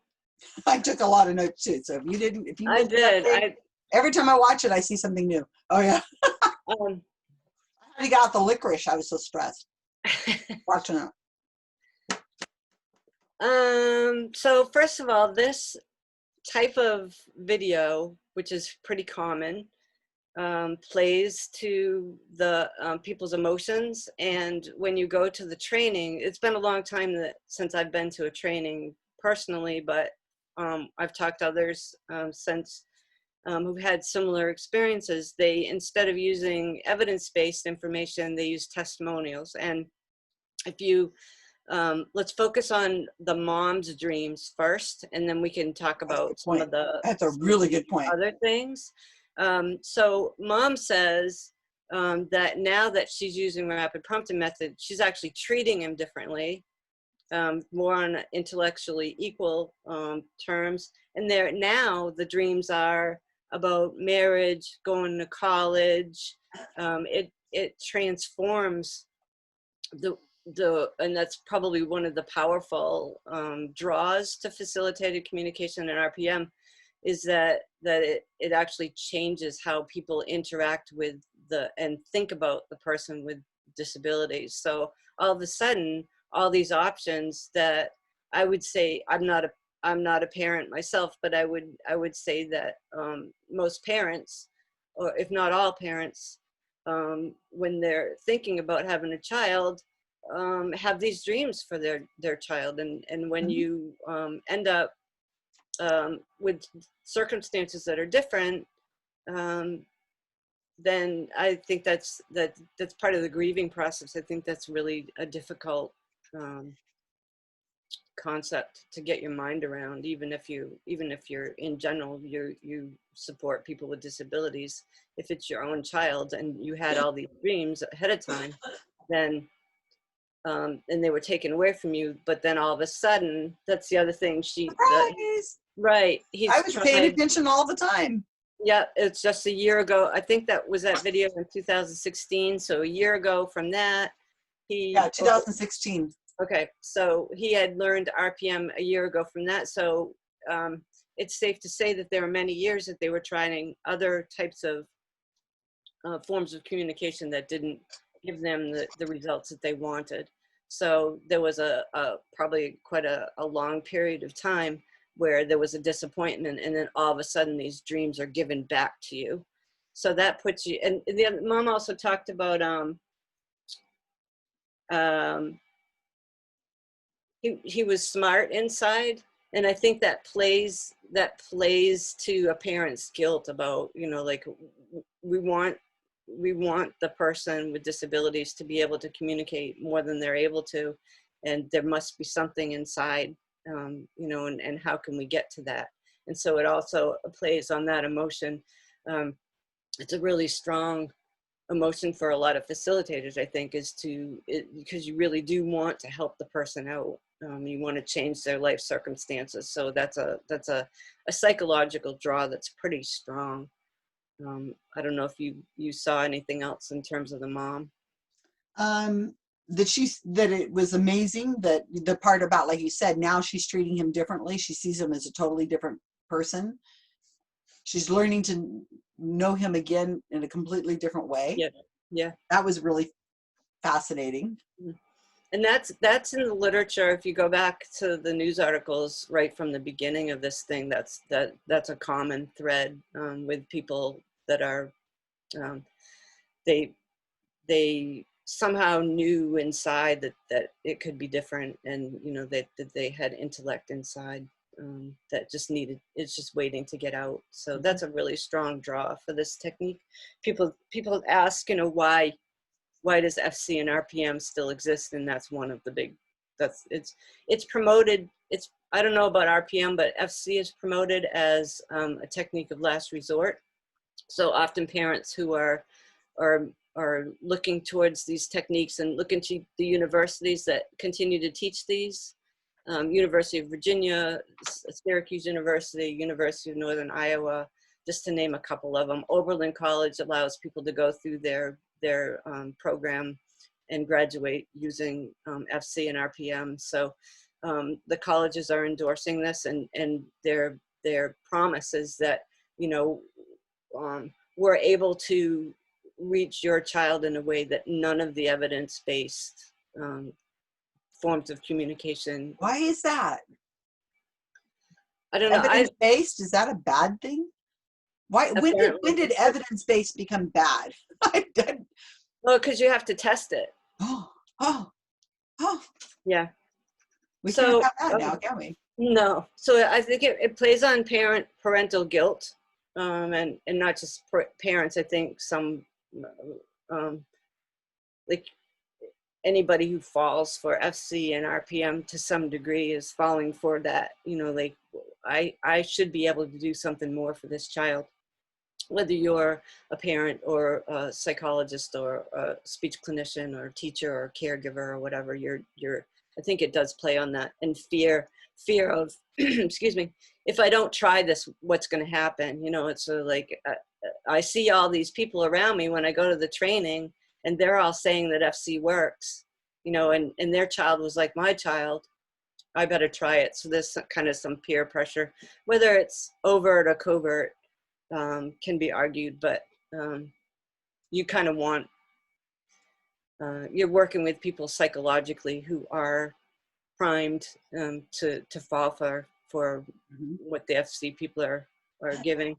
I took a lot of notes too. So if you didn't, if you I missed that did. thing, every time I watch it, I see something new. Oh yeah. I got the licorice. I was so stressed watching it. So first of all, this type of video, which is pretty common, plays to the people's emotions. And when you go to the training, it's been a long time since I've been to a training personally, but I've talked to others since who've had similar experiences. They, instead of using evidence-based information, they use testimonials. And if you let's focus on the mom's dreams first, and then we can talk about some of the That's a really good point. other things. So mom says that now that she's using rapid prompting method, she's actually treating him differently, more on intellectually equal terms. And there now the dreams are about marriage, going to college. It transforms and that's probably one of the powerful draws to facilitated communication in RPM, is that it actually changes how people interact with and think about the person with disabilities. So all of a sudden, all these options that I would say, I'm not a parent myself, but I would say that most parents, or if not all parents, when they're thinking about having a child, have these dreams for their child. And when you end up with circumstances that are different, then I think that's part of the grieving process. I think that's really a difficult concept to get your mind around, even if you're in general you support people with disabilities. If it's your own child and you had all these dreams ahead of time, then and they were taken away from you, but then all of a sudden, that's the other thing. Right. I was paying attention all the time. Yeah, it's just a year ago. I think that was that video in 2016. So a year ago from that, Yeah, 2016. Okay, so he had learned RPM a year ago from that. So it's safe to say that there were many years that they were trying other types of forms of communication that didn't give them the results that they wanted. So there was probably quite a long period of time where there was a disappointment, and then all of a sudden these dreams are given back to you. So that puts you, and the mom also talked about he was smart inside, and I think that plays to a parent's guilt about, like, we want the person with disabilities to be able to communicate more than they're able to, and there must be something inside, and how can we get to that? And so it also plays on that emotion. It's a really strong emotion for a lot of facilitators, I think, because you really do want to help the person out. You want to change their life circumstances. So that's a psychological draw that's pretty strong. I don't know if you saw anything else in terms of the mom. That it was amazing, that the part about, like you said, now she's treating him differently. She sees him as a totally different person. She's learning to know him again in a completely different way. Yeah. That was really fascinating. And that's in the literature. If you go back to the news articles right from the beginning of this thing, that's a common thread with people that are they somehow knew inside that it could be different, and you know that they had intellect inside that it's just waiting to get out. So that's a really strong draw for this technique. People ask, you know, why does FC and RPM still exist? And that's one of the big, it's promoted. I don't know about RPM, but FC is promoted as a technique of last resort. So often parents who are looking towards these techniques and looking to the universities that continue to teach these, University of Virginia, Syracuse University, University of Northern Iowa, just to name a couple of them. Oberlin College allows people to go through their program and graduate using FC and RPM. So the colleges are endorsing this, and their promise is that, you know, we're able to reach your child in a way that none of the evidence-based forms of communication. Why is that? I don't know. Evidence-based, is that a bad thing? Why? When did evidence-based become bad? Well, because you have to test it. Oh. Yeah. We can't have that now, can we? No. So I think it plays on parental guilt, and not just parents. I think some like anybody who falls for FC and RPM to some degree is falling for that. You know, like I should be able to do something more for this child. Whether you're a parent or a psychologist or a speech clinician or teacher or caregiver or whatever, I think it does play on that, and fear of, excuse me, if I don't try this, what's going to happen? You know, it's sort of like, I see all these people around me when I go to the training, and they're all saying that FC works, you know, and their child was like my child. I better try it. So there's kind of some peer pressure, whether it's overt or covert, can be argued, but you kind of want, you're working with people psychologically who are primed to fall for what the FC people are giving.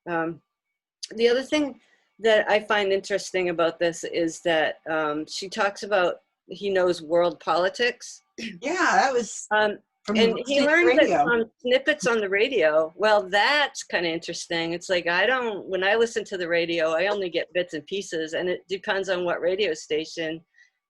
The other thing that I find interesting about this is that she talks about he knows world politics. Yeah, that was and he learned that from snippets on the radio. Well, that's kind of interesting. It's like, when I listen to the radio, I only get bits and pieces, and it depends on what radio station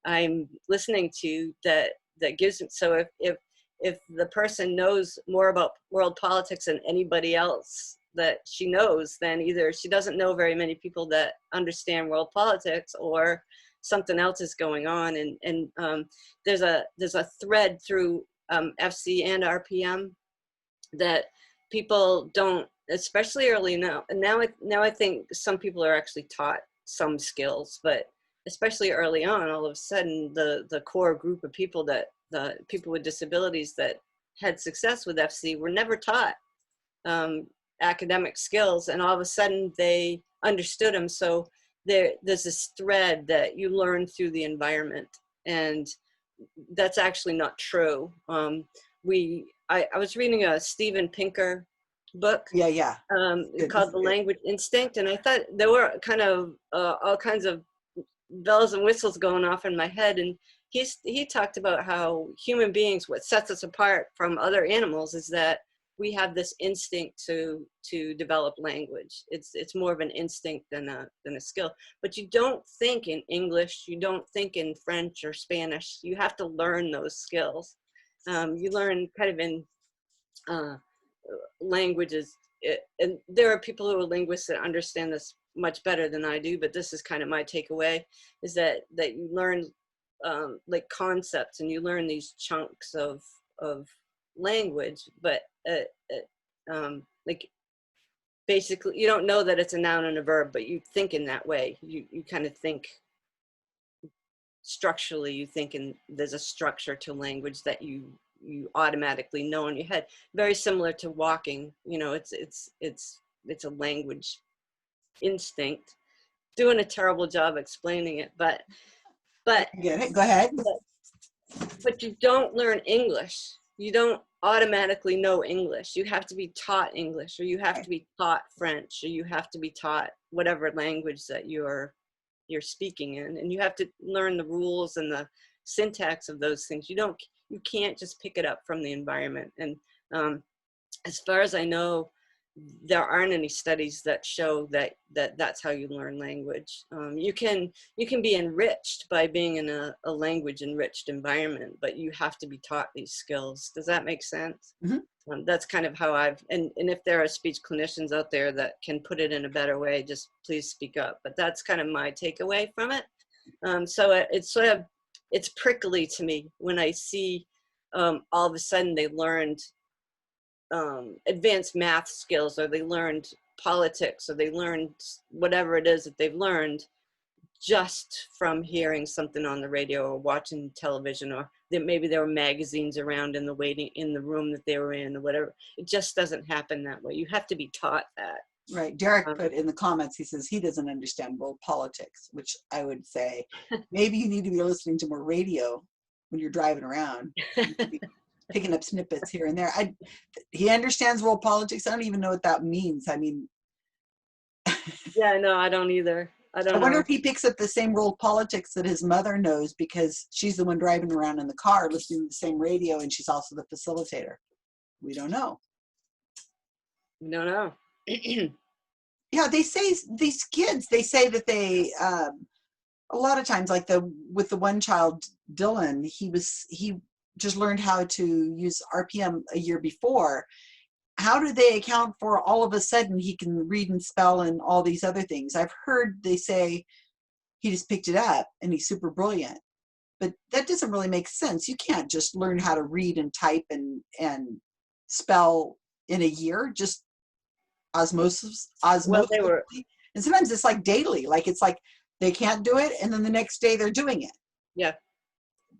I'm listening to that gives it. So if the person knows more about world politics than anybody else that she knows, then either she doesn't know very many people that understand world politics, or something else is going on. And there's a thread through FC and RPM that people don't, especially early now. And now I think some people are actually taught some skills, but especially early on, all of a sudden the core group of people, that the people with disabilities that had success with FC, were never taught academic skills, and all of a sudden they understood them. So there's this thread that you learn through the environment, and that's actually not true. I was reading a Steven Pinker book, called The Language Instinct, and I thought there were kind of all kinds of bells and whistles going off in my head. And he talked about how human beings, what sets us apart from other animals is that we have this instinct to develop language. It's more of an instinct than a skill. But you don't think in English, you don't think in French or Spanish. You have to learn those skills. You learn kind of in languages. And there are people who are linguists that understand this much better than I do, but this is kind of my takeaway, is that you learn like concepts, and you learn these chunks of language, but like basically you don't know that it's a noun and a verb, but you think in that way. You kind of think structurally, you think there's a structure to language that you automatically know in your head. Very similar to walking, you know, it's a language instinct. Doing a terrible job explaining it, but get it. Go ahead. But you don't learn English. You don't automatically know English. You have to be taught English, or you have to be taught French, or you have to be taught whatever language that you're speaking in, and you have to learn the rules and the syntax of those things. You can't just pick it up from the environment. And as far as I know, there aren't any studies that show that's how you learn language. You can be enriched by being in a language enriched environment, but you have to be taught these skills. Does that make sense? Mm-hmm. That's kind of how and if there are speech clinicians out there that can put it in a better way, just please speak up. But that's kind of my takeaway from it. So it's prickly to me when I see all of a sudden they learned advanced math skills, or they learned politics, or they learned whatever it is that they've learned just from hearing something on the radio or watching television, or that maybe there were magazines around in the room that they were in, or whatever. It just doesn't happen that way. You have to be taught that. Right. Derek put in the comments, he says he doesn't understand world politics, which I would say maybe you need to be listening to more radio when you're driving around. Picking up snippets here and there. He understands world politics. I don't even know what that means. I mean, yeah, no, I don't either. I wonder if he picks up the same world politics that his mother knows, because she's the one driving around in the car listening to the same radio, and she's also the facilitator. We don't know. We don't know. Yeah, they say these kids, they say that they a lot of times, like with the one child, Dylan, he just learned how to use RPM a year before. How do they account for all of a sudden he can read and spell and all these other things? I've heard they say he just picked it up and he's super brilliant, but that doesn't really make sense. You can't just learn how to read and type and spell in a year, just osmosis. Well, they were, and sometimes it's like daily, like it's like they can't do it and then the next day they're doing it. Yeah.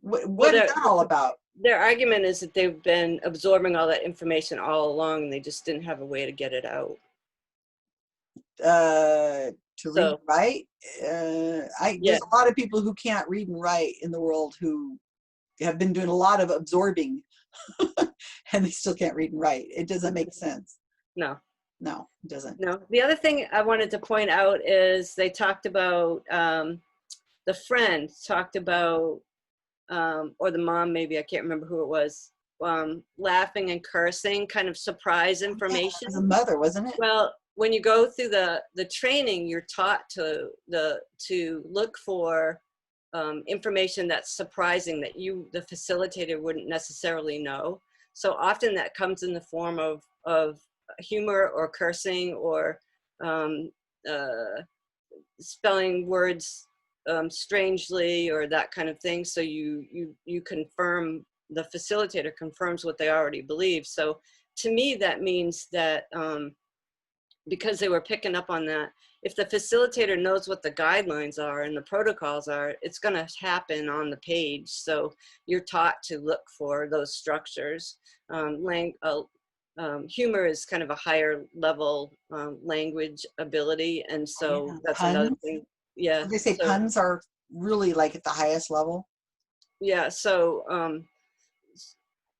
What is that all about? Their argument is that they've been absorbing all that information all along, and they just didn't have a way to get it out. Read and write? There's a lot of people who can't read and write in the world who have been doing a lot of absorbing and they still can't read and write. It doesn't make sense. No, it doesn't. No. The other thing I wanted to point out is they talked about, the friend talked about, or the mom, maybe, I can't remember who it was, laughing and cursing, kind of surprise information. Yeah, as a mother, wasn't it? Well, when you go through the training, you're taught to look for information that's surprising that the facilitator wouldn't necessarily know. So often that comes in the form of humor or cursing or spelling words strangely or that kind of thing. So you confirm, the facilitator confirms what they already believe. So to me, that means that because they were picking up on that, if the facilitator knows what the guidelines are and the protocols are, it's going to happen on the page. So you're taught to look for those structures. Humor is kind of a higher level language ability, and so that's puns. Another thing. Yeah, they say puns are really like at the highest level. Yeah, so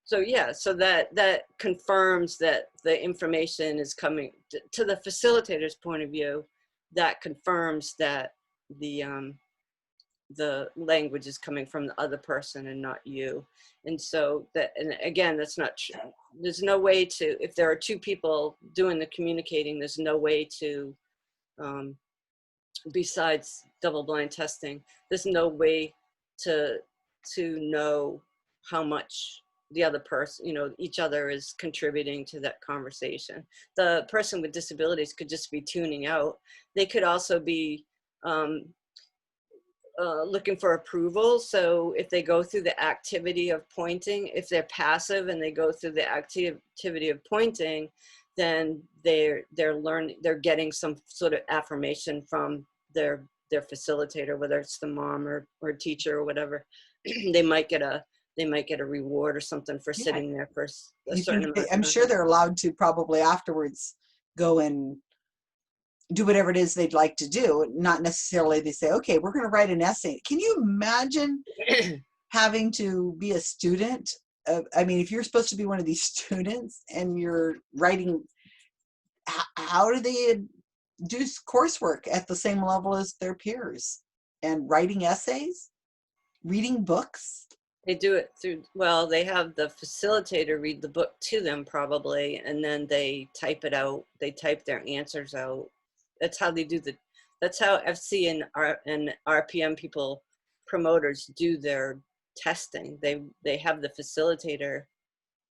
that confirms that the information is coming to the facilitator's point of view. That confirms that the language is coming from the other person and not you. And so that, and again, that's not true. There's no way to, if there are two people doing the communicating, there's no way to, besides double-blind testing, there's no way to know how much the other person, each other is contributing to that conversation. The person with disabilities could just be tuning out. They could also be looking for approval. So if they go through the activity of pointing, if they're passive and they go through the activity of pointing, then they're getting some sort of affirmation from their facilitator, whether it's the mom or teacher or whatever. They might get a reward or something for sitting there for a certain amount of time. I'm sure they're allowed to probably afterwards go and do whatever it is they'd like to do. Not necessarily they say, okay, we're going to write an essay. Can you imagine having to be a student. I mean, if you're supposed to be one of these students and you're writing, how do they do coursework at the same level as their peers and writing essays, reading books? They do it through, well, they have the facilitator read the book to them probably, and then they type it out. They type their answers out. That's how they do that's how FC and RPM people, promoters, do their testing. They have the facilitator.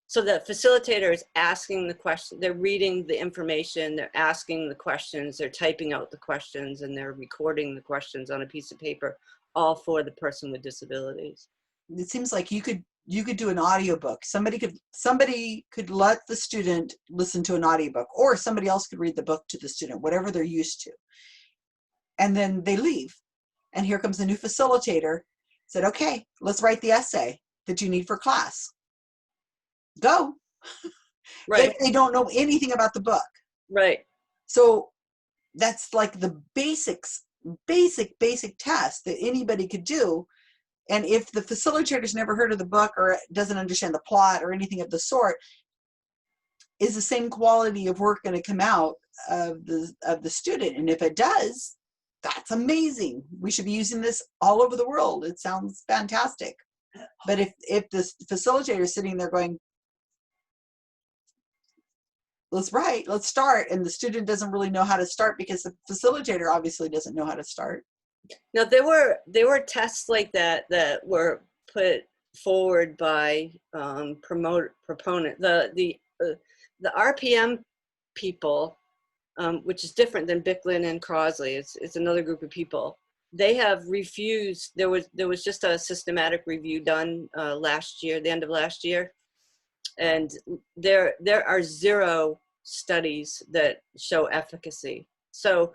So the facilitator is asking the question, they're reading the information, they're asking the questions, they're typing out the questions, and they're recording the questions on a piece of paper, all for the person with disabilities. It seems like you could do an audiobook. Somebody could let the student listen to an audiobook, or somebody else could read the book to the student, whatever they're used to. And then they leave. And here comes a new facilitator, said, okay, let's write the essay that you need for class. Go. Right. If they don't know anything about the book. Right. So that's like the basic test that anybody could do. And if the facilitator's never heard of the book or doesn't understand the plot or anything of the sort, is the same quality of work going to come out of the student? And if it does, that's amazing. We should be using this all over the world. It sounds fantastic. But if the facilitator is sitting there going, let's start, and the student doesn't really know how to start because the facilitator obviously doesn't know how to start. Now there were tests like that were put forward by proponent. The RPM people, which is different than Bicklin and Crosley. It's another group of people. They have refused. There was just a systematic review done last year, the end of last year, and there are 0 studies that show efficacy. So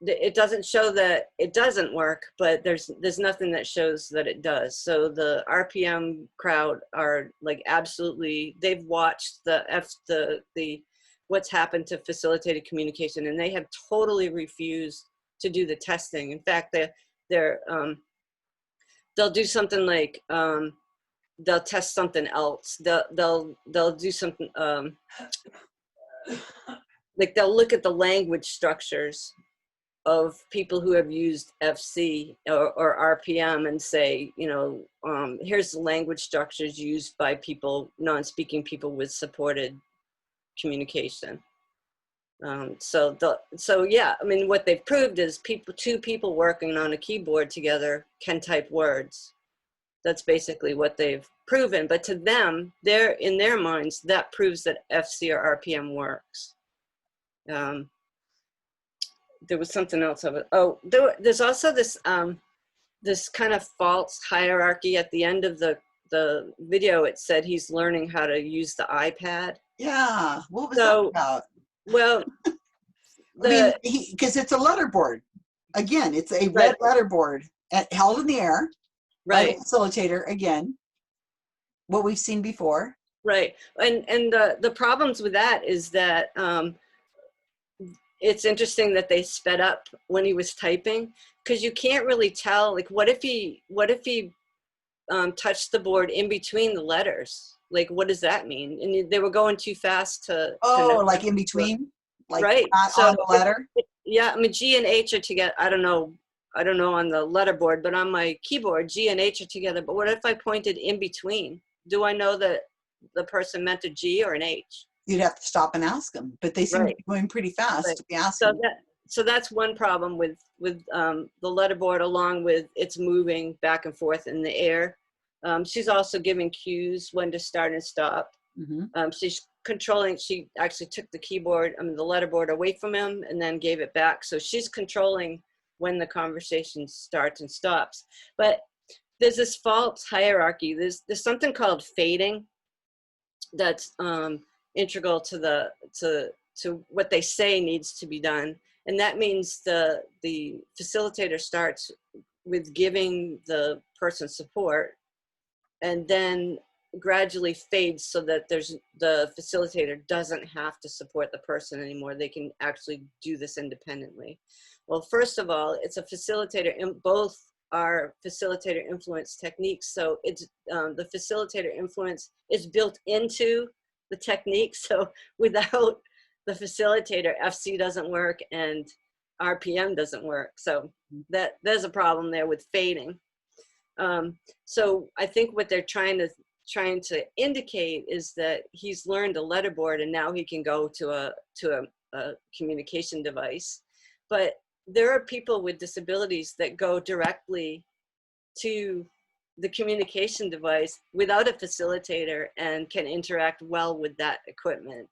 it doesn't show that it doesn't work, but there's nothing that shows that it does. So the RPM crowd are like absolutely, they've watched the what's happened to facilitated communication, and they have totally refused to do the testing. In fact, they'll do something like they'll test something else. They'll do something like they'll look at the language structures of people who have used FC or RPM and say, here's the language structures used by non-speaking people with supported communication. So yeah, I mean, what they've proved is two people working on a keyboard together can type words. That's basically what they've proven. But to them, in their minds, that proves that FC or RPM works. There was something else of it. Oh, there's also this this kind of false hierarchy at the end of the video. It said he's learning how to use the iPad. Yeah, what was that about? Well, because it's a letterboard. Again, it's a red letterboard held in the air. Right. By the facilitator, again, what we've seen before. Right. And the problems with that is that it's interesting that they sped up when he was typing, because you can't really tell, like, what if he touched the board in between the letters? Like, what does that mean? And they were going too fast to like in between? Like right. Not so on the letter? Yeah, I mean, G and H are together. I don't know on the letterboard, but on my keyboard, G and H are together. But what if I pointed in between? Do I know that the person meant a G or an H? You'd have to stop and ask them, but they seem to be going pretty fast to be asking. So that's one problem with the letterboard, along with it's moving back and forth in the air. She's also giving cues when to start and stop. Mm-hmm. She's controlling. She actually took the keyboard, the letterboard away from him and then gave it back. So she's controlling when the conversation starts and stops. But there's this false hierarchy. There's something called fading that's integral to what they say needs to be done. And that means the facilitator starts with giving the person support and then gradually fades so that the facilitator doesn't have to support the person anymore. They can actually do this independently. Well, first of all, it's a facilitator in both are facilitator influence techniques. So it's the facilitator influence is built into the technique. So without the facilitator, FC doesn't work and RPM doesn't work. So there's a problem there with fading. So I think what they're trying to indicate is that he's learned a letterboard and now he can go to a communication device. But there are people with disabilities that go directly to the communication device without a facilitator and can interact well with that equipment,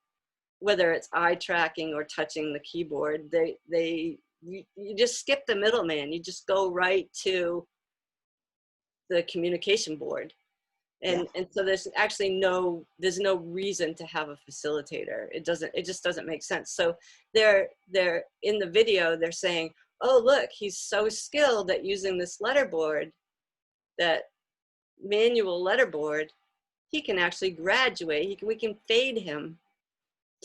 whether it's eye tracking or touching the keyboard. You just skip the middleman. You just go right to the communication board. And so there's actually no reason to have a facilitator. It just doesn't make sense. So they're in the video, they're saying, oh, look, he's so skilled at using this letterboard, that manual letterboard, he can actually graduate. We can fade him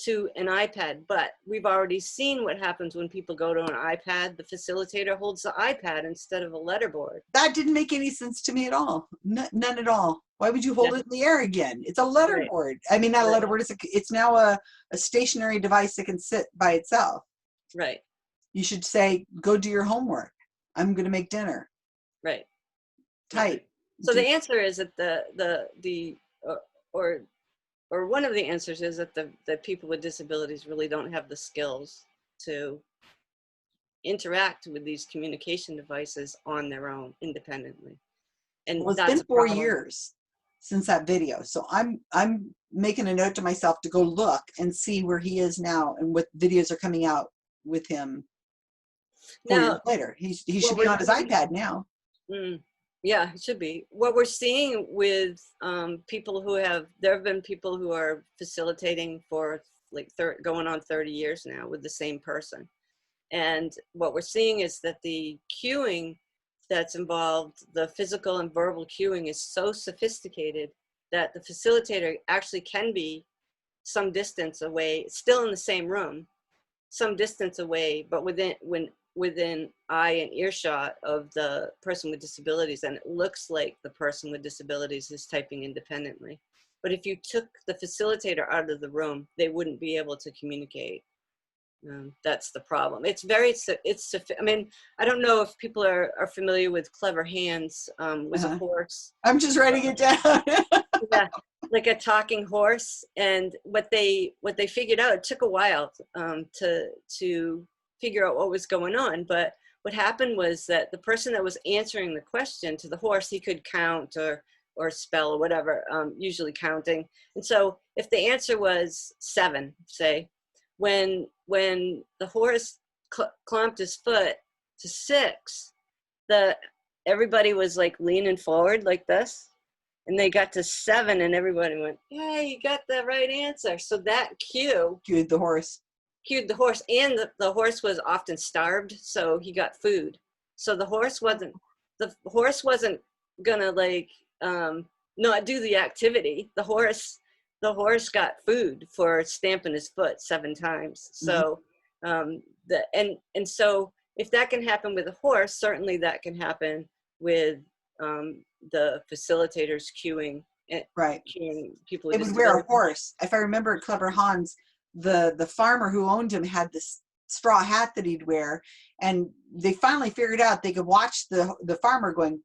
to an iPad. But we've already seen what happens when people go to an iPad. The facilitator holds the iPad instead of a letterboard. That didn't make any sense to me at all. None at all. Why would you hold it in the air again? It's a letterboard. Right. I mean, not a letterboard. It's now a stationary device that can sit by itself. Right. You should say, go do your homework. I'm going to make dinner. Right. Type. So the answer is that or one of the answers is that people with disabilities really don't have the skills to interact with these communication devices on their own independently. And well, it's been 4 years since that video. So I'm making a note to myself to go look and see where he is now and what videos are coming out with him 4 years later. He should be on his iPad now. Yeah, it should be. What we're seeing with people there have been people who are facilitating for like going on 30 years now with the same person. And what we're seeing is that the cueing that's involved, the physical and verbal cueing, is so sophisticated that the facilitator actually can be some distance away, still in the same room, some distance away, but within eye and earshot of the person with disabilities, and it looks like the person with disabilities is typing independently. But if you took the facilitator out of the room, they wouldn't be able to communicate. That's the problem. I mean, I don't know if people are familiar with Clever Hands, was a horse. I'm just writing it down. Yeah, like a talking horse. And what they figured out, it took a while to figure out what was going on. But what happened was that the person that was answering the question to the horse, he could count or spell or whatever, usually counting. And so if the answer was 7, say, when the horse clomped his foot to 6, everybody was like leaning forward like this, and they got to 7 and everybody went, yeah, you got the right answer. So that cued the horse, and the horse was often starved, so he got food. So the horse wasn't gonna like not do the activity. The horse got food for stamping his foot 7 times. So so if that can happen with a horse, certainly that can happen with the facilitators cueing. Right. Cueing people with disabilities. Would wear a horse. If I remember Clever Hans, the farmer who owned him had this straw hat that he'd wear, and they finally figured out they could watch the farmer going,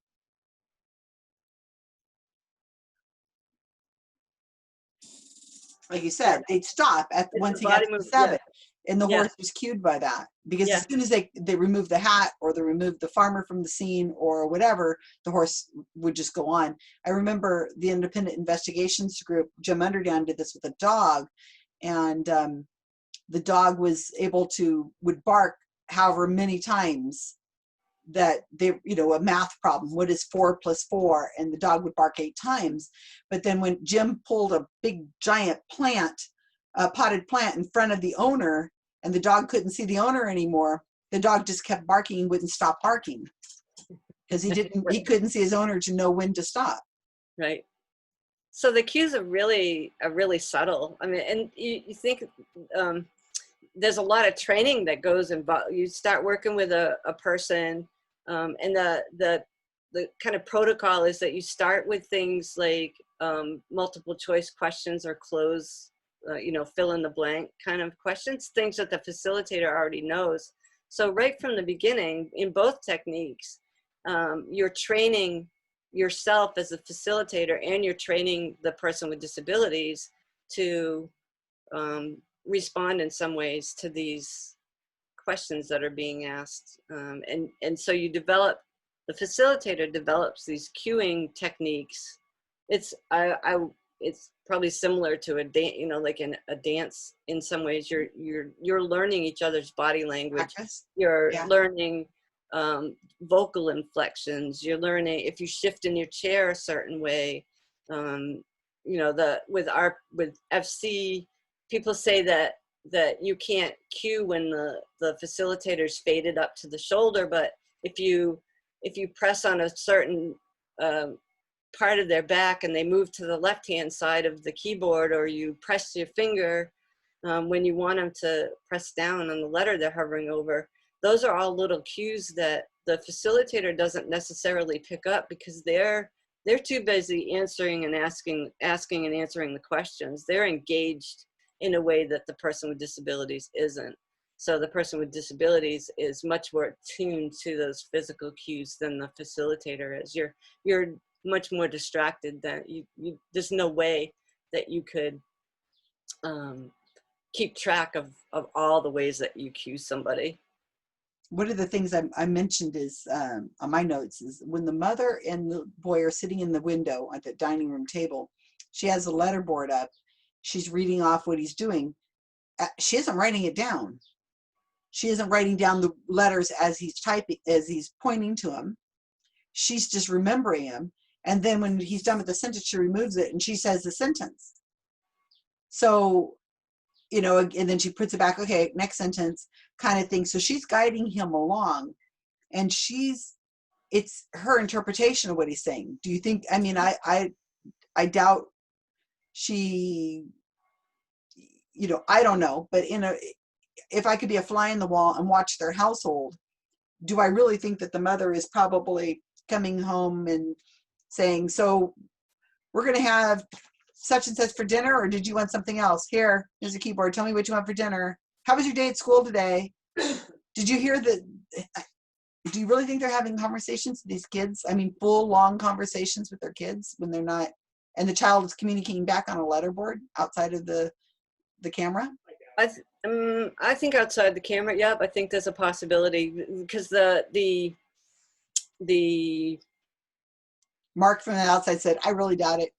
like you said, they'd stop once he got to 7, and the horse was cued by that, because as soon as they removed the hat or they removed the farmer from the scene or whatever, the horse would just go on. I remember the independent investigations group, Jim Underdown, did this with a dog, and the dog would bark however many times that a math problem, what is 4 + 4, and the dog would bark 8 times. But then when Jim pulled a big giant potted plant in front of the owner, and the dog couldn't see the owner anymore, the dog just kept barking and wouldn't stop barking, because he couldn't see his owner to know when to stop. Right. So the cues are really subtle. I mean, and you think there's a lot of training that goes involved. You start working with a person, and the kind of protocol is that you start with things like multiple choice questions or close, fill in the blank kind of questions, things that the facilitator already knows. So right from the beginning, in both techniques, you're training yourself as a facilitator, and you're training the person with disabilities to respond in some ways to these questions that are being asked. And so the facilitator develops these cueing techniques. It's probably similar to a dance, like in a dance in some ways. You're learning each other's body language. Practice. You're Yeah. learning vocal inflections. You're learning if you shift in your chair a certain way. With FC, people say that you can't cue when the facilitator's faded up to the shoulder, but if you press on a certain part of their back and they move to the left-hand side of the keyboard, or you press your finger when you want them to press down on the letter they're hovering over, those are all little cues that the facilitator doesn't necessarily pick up because they're too busy answering and asking and answering the questions. They're engaged in a way that the person with disabilities isn't. So the person with disabilities is much more attuned to those physical cues than the facilitator is. You're much more distracted than you there's no way that you could keep track of all the ways that you cue somebody. One of the things I mentioned is on my notes is when the mother and the boy are sitting in the window at the dining room table, she has a letterboard up. She's reading off what he's doing. She isn't writing it down. She isn't writing down the letters as he's typing, as he's pointing to him. She's just remembering him. And then when he's done with the sentence, she removes it and she says the sentence. So, and then she puts it back, okay, next sentence kind of thing. So she's guiding him along, and it's her interpretation of what he's saying. Do you think, I doubt she, I don't know, but if I could be a fly in the wall and watch their household, do I really think that the mother is probably coming home and saying, so we're going to have such and such for dinner, or did you want something else? Here's a keyboard. Tell me what you want for dinner. How was your day at school today? Did you hear do you really think they're having conversations with these kids? I mean, full, long conversations with their kids when they're not, and the child is communicating back on a letterboard outside of the camera? I think outside the camera, yep. I think there's a possibility because the Mark from the outside said, I really doubt it.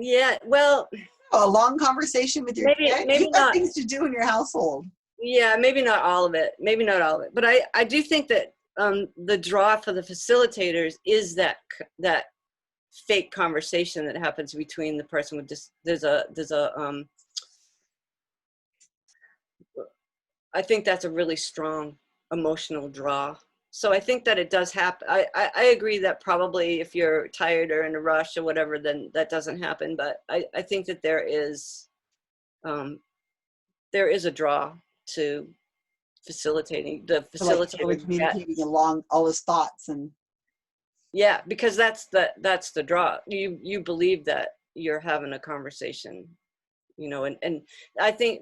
Yeah, well, a long conversation with your kid. Maybe You got not things to do in your household. Yeah, maybe not all of it. Maybe not all of it. But I do think that the draw for the facilitators is that fake conversation that happens between the person with I think that's a really strong emotional draw. So I think that it does happen. I agree that probably if you're tired or in a rush or whatever, then that doesn't happen. But I think that there is a draw to facilitating. The facilitator like communicating along all his thoughts and. Yeah, because that's the draw. You believe that you're having a conversation, and I think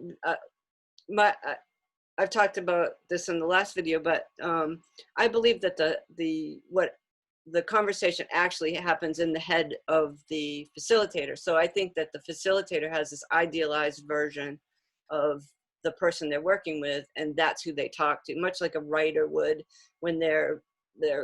I've talked about this in the last video, but I believe that the conversation actually happens in the head of the facilitator. So I think that the facilitator has this idealized version of the person they're working with, and that's who they talk to, much like a writer would when they're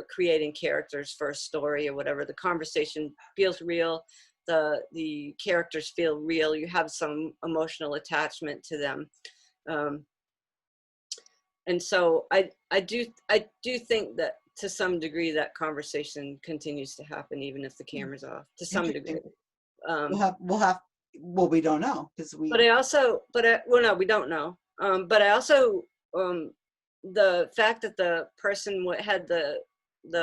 creating characters for a story or whatever. The conversation feels real. The characters feel real. You have some emotional attachment to them. And so I do think that to some degree that conversation continues to happen even if the camera's off, to some degree. Well, we don't know because we. No, we don't know. But I also the fact that the person had the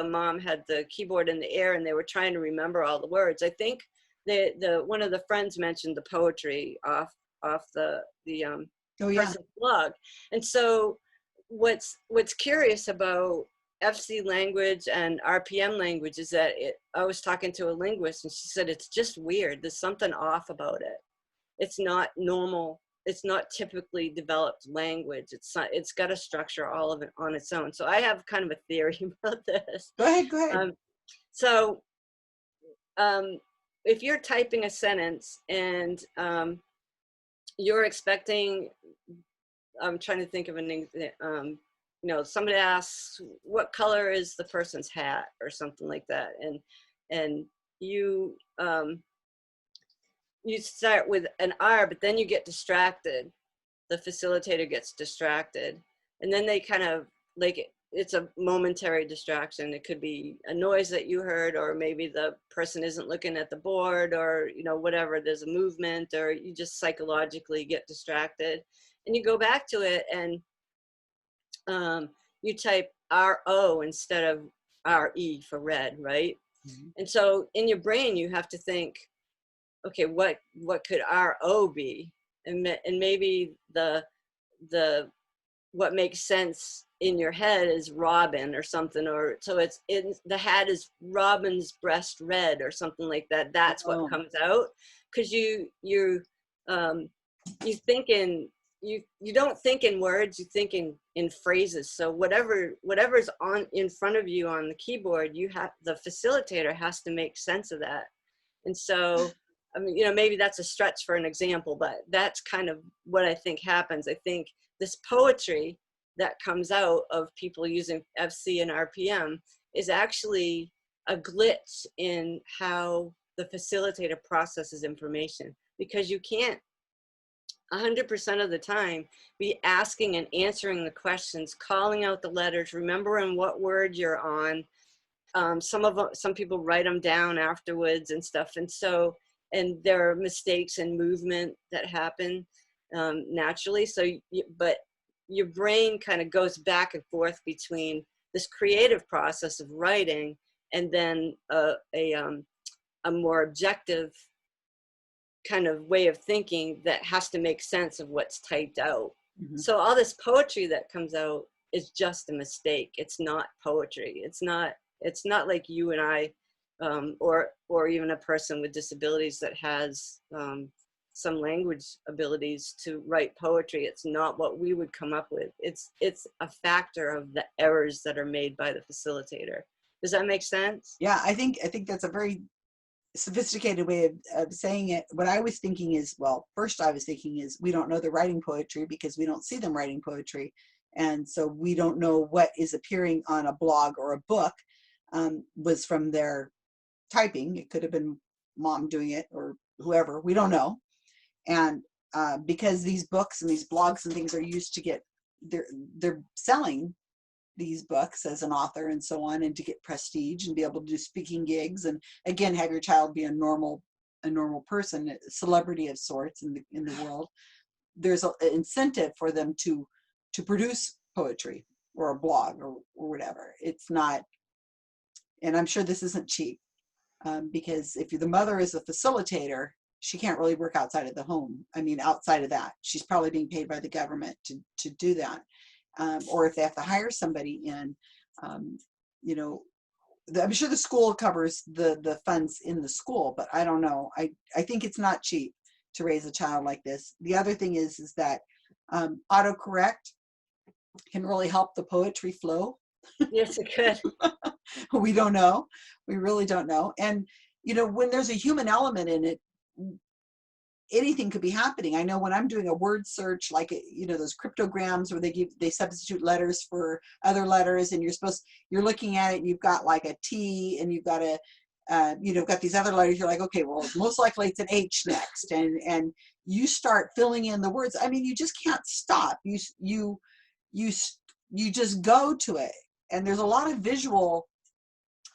mom had the keyboard in the air and they were trying to remember all the words. I think one of the friends mentioned the poetry off the person's blog, and so what's curious about FC language and RPM language is that I was talking to a linguist and she said, it's just weird. There's something off about it. It's not normal. It's not typically developed language. It's got a structure all of it on its own. So I have kind of a theory about this. Go ahead. So if you're typing a sentence and you're expecting, I'm trying to think of an example, you know, somebody asks, what color is the person's hat or something like that. And you start with an R, but then you get distracted. The facilitator gets distracted. And then they kind of like, it's a momentary distraction. It could be a noise that you heard, or maybe the person isn't looking at the board, or, you know, whatever, there's a movement, or you just psychologically get distracted. And you go back to it and you type RO instead of RE for red, right? Mm-hmm. And so in your brain, you have to think, okay, what could RO be? And maybe the what makes sense in your head is Robin or something, or so the hat is Robin's breast red or something like that. That's what comes out, because you think in you don't think in words, you think in phrases. So whatever's on in front of you on the keyboard, the facilitator has to make sense of that. And so, I mean, you know, maybe that's a stretch for an example, but that's kind of what I think happens. I think this poetry that comes out of people using FC and RPM is actually a glitch in how the facilitator processes information, because you can't 100% of the time be asking and answering the questions, calling out the letters, remembering what word you're on. Some people write them down afterwards and stuff. And so, and there are mistakes in movement that happen naturally. So, but your brain kind of goes back and forth between this creative process of writing and then a more objective kind of way of thinking that has to make sense of what's typed out. Mm-hmm. So all this poetry that comes out is just a mistake. It's not poetry. It's not like you and I, or even a person with disabilities that has some language abilities to write poetry. It's not what we would come up with. It's a factor of the errors that are made by the facilitator. Does that make sense? Yeah, I think that's a very sophisticated way of saying it. What I was thinking is, well, first I was thinking is we don't know they're writing poetry because we don't see them writing poetry. And so we don't know what is appearing on a blog or a book was from their typing. It could have been mom doing it or whoever, we don't know. And because these books and these blogs and things are used to get, they're selling these books as an author and so on, and to get prestige and be able to do speaking gigs, and again have your child be a normal person, a celebrity of sorts in the world. There's an incentive for them to produce poetry or a blog or whatever. It's not, and I'm sure this isn't cheap, because if the mother is a facilitator, she can't really work outside of the home. I mean, outside of that, she's probably being paid by the government to do that. Or if they have to hire somebody in, you know, I'm sure the school covers the funds in the school, but I don't know. I think it's not cheap to raise a child like this. The other thing is that autocorrect can really help the poetry flow. Yes, it could. We don't know. We really don't know. And, you know, when there's a human element in it, anything could be happening. I know when I'm doing a word search, like, you know, those cryptograms where they substitute letters for other letters, and you're looking at it and you've got like a T and you've got got these other letters. You're like, okay, well, most likely it's an H next. And you start filling in the words. I mean, you just can't stop. You just go to it. And there's a lot of visual.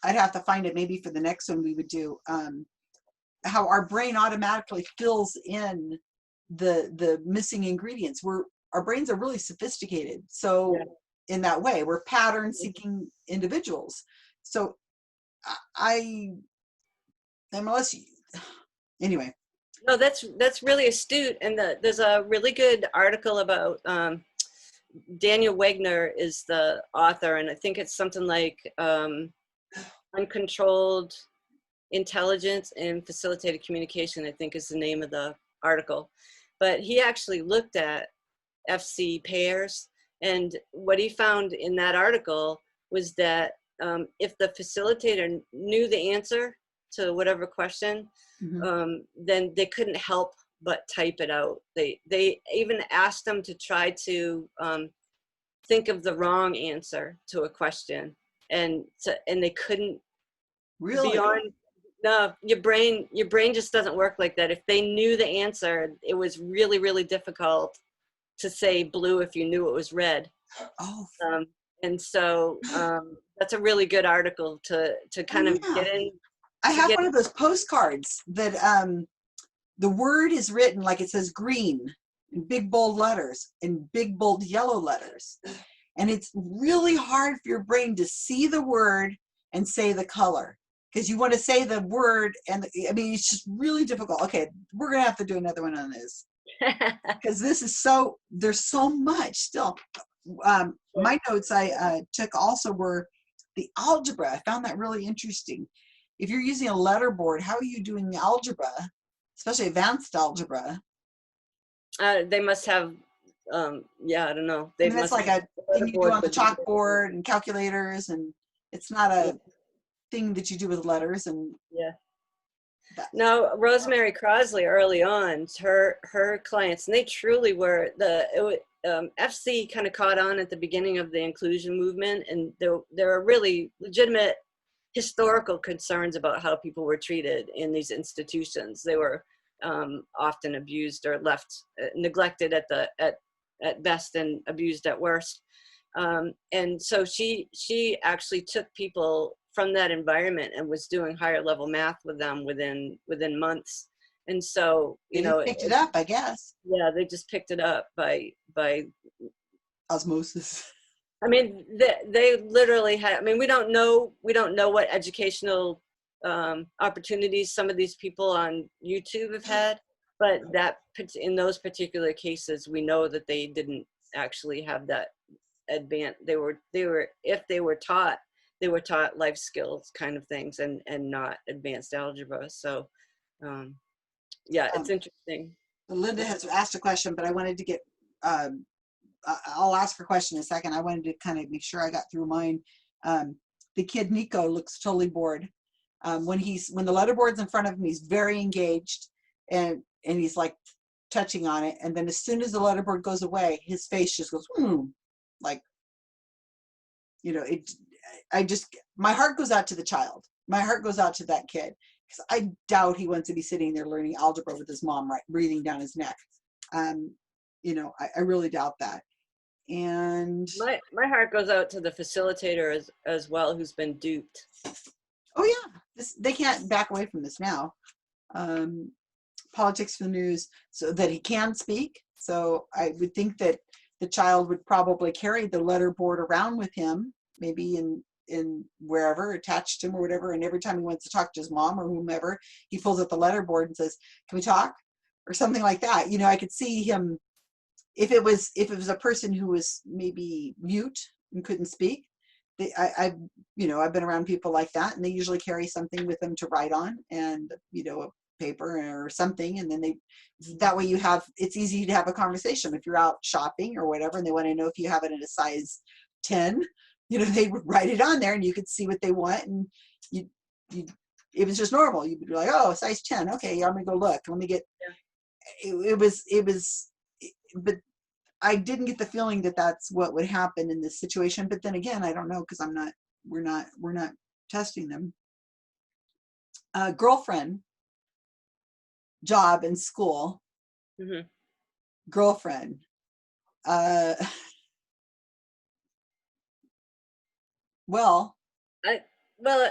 I'd have to find it maybe for the next one we would do. How our brain automatically fills in the missing ingredients. Our brains are really sophisticated. So yeah. In that way, we're pattern seeking individuals. So anyway. No, that's really astute. And there's a really good article about Daniel Wegner is the author, and I think it's something like Uncontrolled Intelligence and Facilitated Communication, I think is the name of the article. But he actually looked at FC pairs, and what he found in that article was that if the facilitator knew the answer to whatever question, then they couldn't help but type it out. They even asked them to try to think of the wrong answer to a question, and they couldn't. Really? Beyond, no, your brain just doesn't work like that. If they knew the answer, it was really, really difficult to say blue if you knew it was red. Oh. And so that's a really good article to kind of get in. I have one of those postcards that the word is written like it says green in big bold letters, in big bold yellow letters. And it's really hard for your brain to see the word and say the color, because you want to say the word, and I mean, it's just really difficult. Okay, we're going to have to do another one on this, because this is so, there's so much still. My notes I took also were the algebra. I found that really interesting. If you're using a letterboard, how are you doing the algebra, especially advanced algebra? They must have, yeah, I don't know. They It's like a thing you do on the chalkboard and calculators, and it's not a thing that you do with letters. And yeah. No, Rosemary Crosley early on, her clients, and they truly were FC kind of caught on at the beginning of the inclusion movement, and there are really legitimate historical concerns about how people were treated in these institutions. They were often abused or left neglected at best and abused at worst. And so she actually took people from that environment and was doing higher level math with them within months. And so, you know, picked it up, I guess. Yeah, they just picked it up by osmosis. I mean, they literally had, I mean, we don't know what educational opportunities some of these people on YouTube have had, but in those particular cases, we know that they didn't actually have that advanced. They were if they were taught, they were taught life skills kind of things and not advanced algebra. So yeah, it's interesting. Linda has asked a question, but I wanted to get I'll ask her question in a second. I wanted to kind of make sure I got through mine. The kid Nico looks totally bored. When the letterboard's in front of him, he's very engaged, and he's like touching on it. And then as soon as the letterboard goes away, his face just goes, like, you know, my heart goes out to the child. My heart goes out to that kid, because I doubt he wants to be sitting there learning algebra with his mom, right, breathing down his neck. You know, I really doubt that. And my heart goes out to the facilitator as well, who's been duped. Oh yeah, they can't back away from this now. Politics for the news, so that he can speak. So I would think that the child would probably carry the letterboard around with him, maybe in wherever, attached to him or whatever. And every time he wants to talk to his mom or whomever, he pulls up the letterboard and says, "Can we talk?" or something like that. You know, I could see him. If it was a person who was maybe mute and couldn't speak, I've been around people like that, and they usually carry something with them to write on, and you know, a paper or something, and then that way it's easy to have a conversation if you're out shopping or whatever, and they want to know if you have it in a size 10. You know, they would write it on there, and you could see what they want, and it was just normal. You'd be like, "Oh, size 10. Okay, I'm gonna go look. Let me get." Yeah. But I didn't get the feeling that that's what would happen in this situation. But then again, I don't know, because we're not testing them. Girlfriend, job and school. Mm-hmm. Girlfriend. Well, I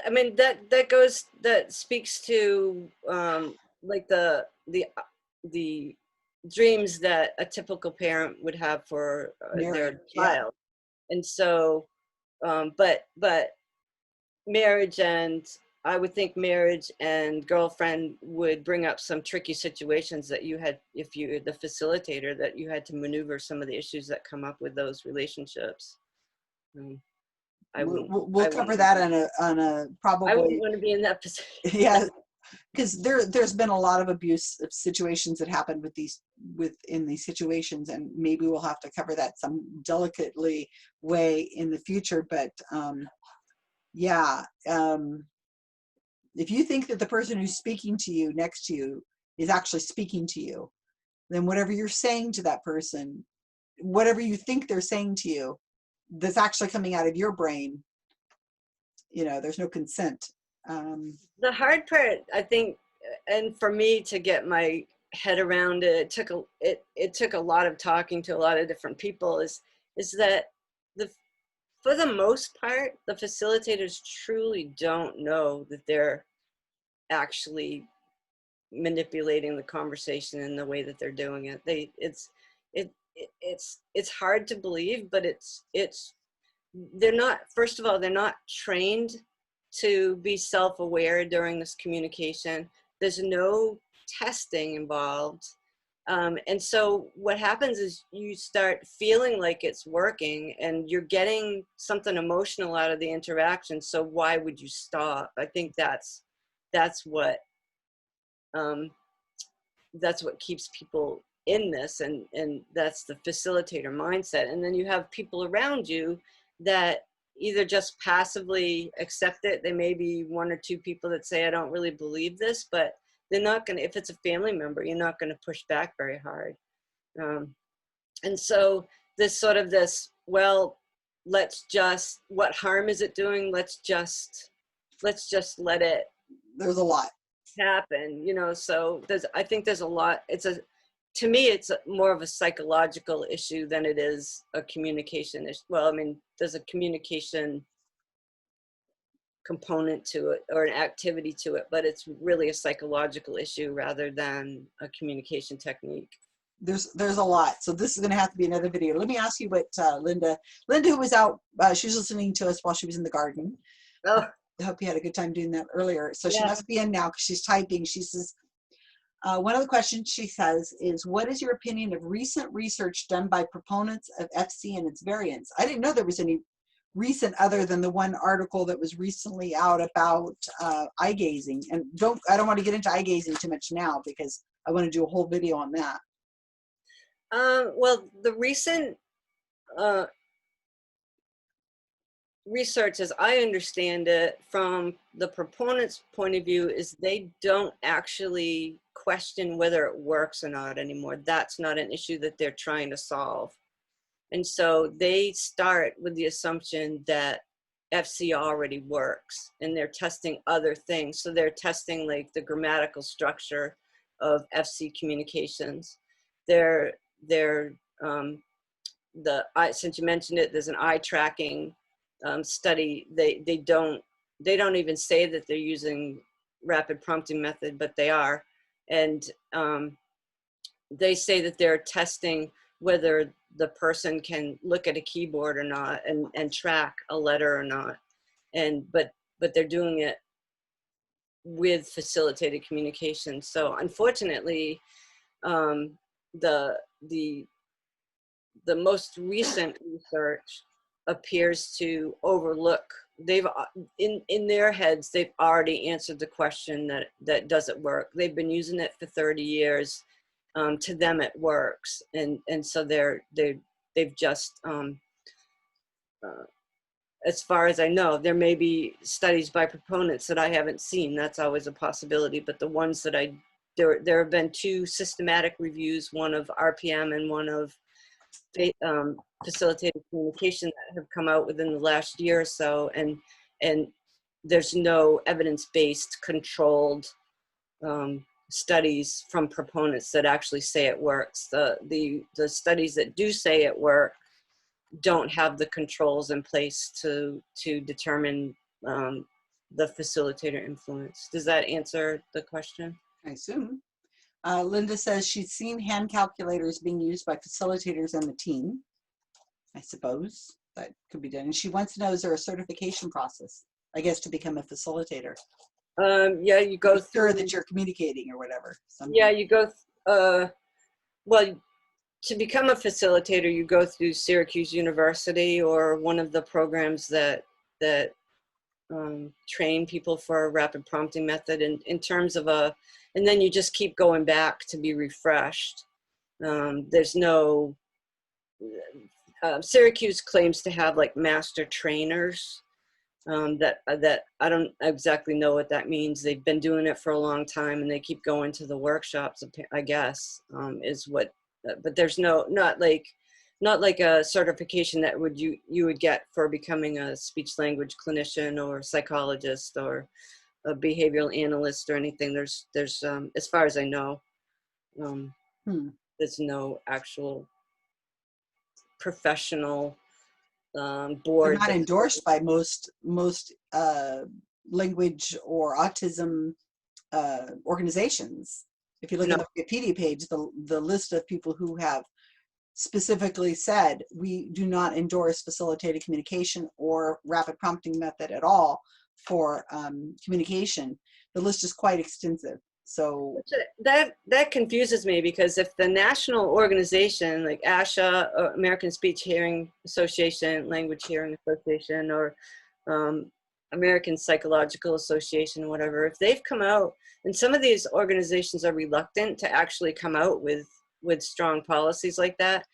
mean, that speaks to like the dreams that a typical parent would have for their child. And so but marriage and I would think marriage and girlfriend would bring up some tricky situations that you had, if you, the facilitator, that you had to maneuver some of the issues that come up with those relationships. We'll cover that on a probably. I wouldn't want to be in that position. Yeah, because there's been a lot of abuse of situations that happen within these situations, and maybe we'll have to cover that some delicately way in the future. But if you think that the person who's speaking to you next to you is actually speaking to you, then whatever you're saying to that person, whatever you think they're saying to you, that's actually coming out of your brain, there's no consent. The hard part, I think, and for me to get my head around it, it took a lot of talking to a lot of different people, is that for the most part, the facilitators truly don't know that they're actually manipulating the conversation in the way that they're doing it. It's hard to believe, but they're not, first of all, they're not trained to be self-aware during this communication. There's no testing involved. And so what happens is you start feeling like it's working and you're getting something emotional out of the interaction. So why would you stop? I think that's what keeps people in this, and that's the facilitator mindset. And then you have people around you that either just passively accept it. There may be one or two people that say, I don't really believe this, but they're not going to, if it's a family member, you're not going to push back very hard. And so well, what harm is it doing? Let's just let it. There's a lot happen, so I think there's a lot. To me, it's more of a psychological issue than it is a communication issue. Well, I mean, there's a communication component to it or an activity to it, but it's really a psychological issue rather than a communication technique. There's a lot. So this is going to have to be another video. Let me ask you what Linda, who was out, she was listening to us while she was in the garden. Oh. I hope you had a good time doing that earlier. So yeah. She must be in now because she's typing. She says, one of the questions she says is, what is your opinion of recent research done by proponents of FC and its variants? I didn't know there was any recent other than the one article that was recently out about eye gazing. And I don't want to get into eye gazing too much now because I want to do a whole video on that. Well, the recent research, as I understand it, from the proponents' point of view, is they don't actually question whether it works or not anymore. That's not an issue that they're trying to solve. And so they start with the assumption that FC already works and they're testing other things. So they're testing like the grammatical structure of FC communications. Since you mentioned it, there's an eye tracking study. They don't even say that they're using rapid prompting method, but they are. And they say that they're testing whether the person can look at a keyboard or not and track a letter or not. But they're doing it with facilitated communication. So unfortunately, the most recent research appears to overlook, in their heads, they've already answered the question that does it work. They've been using it for 30 years. To them it works. And so they've just, as far as I know, there may be studies by proponents that I haven't seen. That's always a possibility. But the ones that there have been 2 systematic reviews, one of RPM and one of facilitated communication, that have come out within the last year or so, and there's no evidence-based controlled studies from proponents that actually say it works. The studies that do say it works don't have the controls in place to determine the facilitator influence. Does that answer the question? I assume. Linda says she's seen hand calculators being used by facilitators and the team. I suppose that could be done. And she wants to know, is there a certification process, I guess, to become a facilitator? Yeah, you go sure through. that you're communicating or whatever. Yeah, you go. Well, to become a facilitator, you go through Syracuse University or one of the programs that train people for a rapid prompting method in terms of and then you just keep going back to be refreshed. There's no, Syracuse claims to have like master trainers that I don't exactly know what that means. They've been doing it for a long time and they keep going to the workshops, I guess, is what, but there's not like a certification that you would get for becoming a speech language clinician or psychologist or a behavioral analyst or anything. There's as far as I know, there's no actual professional board. They're not endorsed by most language or autism organizations. If you look at the Wikipedia page, the list of people who have specifically said we do not endorse facilitated communication or rapid prompting method at all for communication, the list is quite extensive. So that confuses me, because if the national organization like ASHA, or American Speech Hearing Association, Language Hearing Association, or American Psychological Association, whatever, if they've come out, and some of these organizations are reluctant to actually come out with strong policies like that.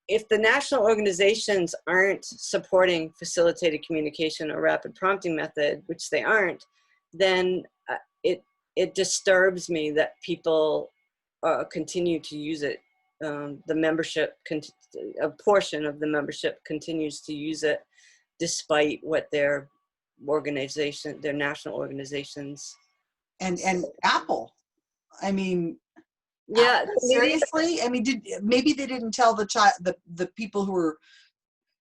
If the national organizations aren't supporting facilitated communication or rapid prompting method, which they aren't, then it disturbs me that people continue to use it. The membership, a portion of the membership continues to use it, despite what their national organizations. And Apple, I mean, yeah, seriously, I mean, maybe they didn't tell the people who were,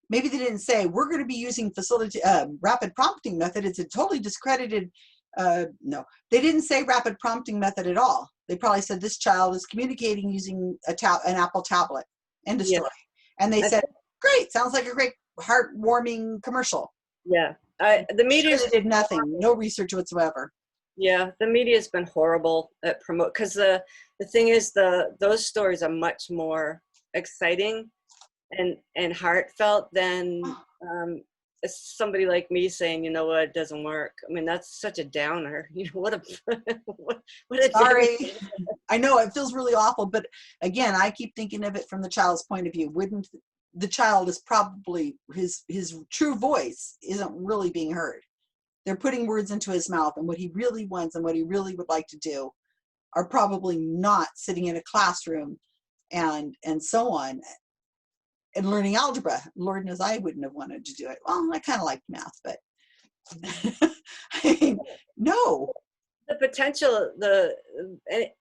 maybe they didn't say we're going to be using rapid prompting method. It's a totally discredited. No, they didn't say rapid prompting method at all. They probably said this child is communicating using an Apple tablet. End of story. And they said, great, sounds like a great heartwarming commercial. Yeah, the media did nothing, no research whatsoever. Yeah, the media has been horrible at promote, because the thing is, those stories are much more exciting and heartfelt than somebody like me saying, you know what, it doesn't work. I mean, that's such a downer. You know, what a sorry. I know it feels really awful, but again, I keep thinking of it from the child's point of view. Wouldn't the child is probably his true voice isn't really being heard. They're putting words into his mouth, and what he really wants and what he really would like to do are probably not sitting in a classroom and so on and learning algebra. Lord knows I wouldn't have wanted to do it. Well, I kind of liked math, but I mean, no. The potential,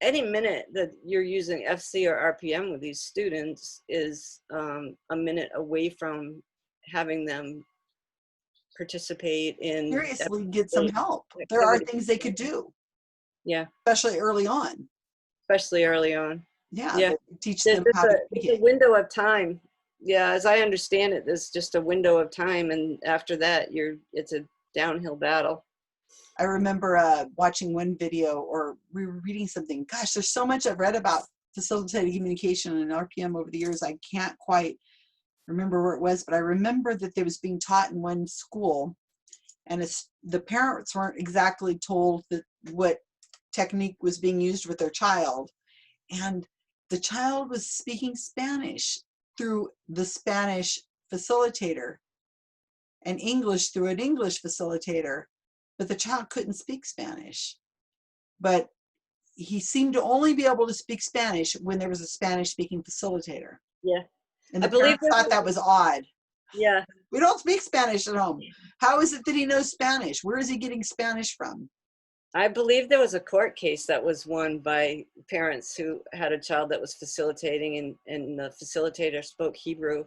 any minute that you're using FC or RPM with these students is a minute away from having them participate in. Seriously, get some help. There are things they could do. Yeah. Especially early on. Yeah. Teach them how to there's a window of time. Yeah, as I understand it, there's just a window of time, and after that, it's a downhill battle. I remember watching one video, or we were reading something. Gosh, there's so much I've read about facilitated communication and RPM over the years. I can't quite remember where it was, but I remember that there was being taught in one school, and the parents weren't exactly told what technique was being used with their child, and the child was speaking Spanish through the Spanish facilitator and English through an English facilitator, but the child couldn't speak Spanish. But he seemed to only be able to speak Spanish when there was a Spanish speaking facilitator. Yeah. And the parents thought that was odd. Yeah. We don't speak Spanish at home. How is it that he knows Spanish? Where is he getting Spanish from? I believe there was a court case that was won by parents who had a child that was facilitating, and the facilitator spoke Hebrew.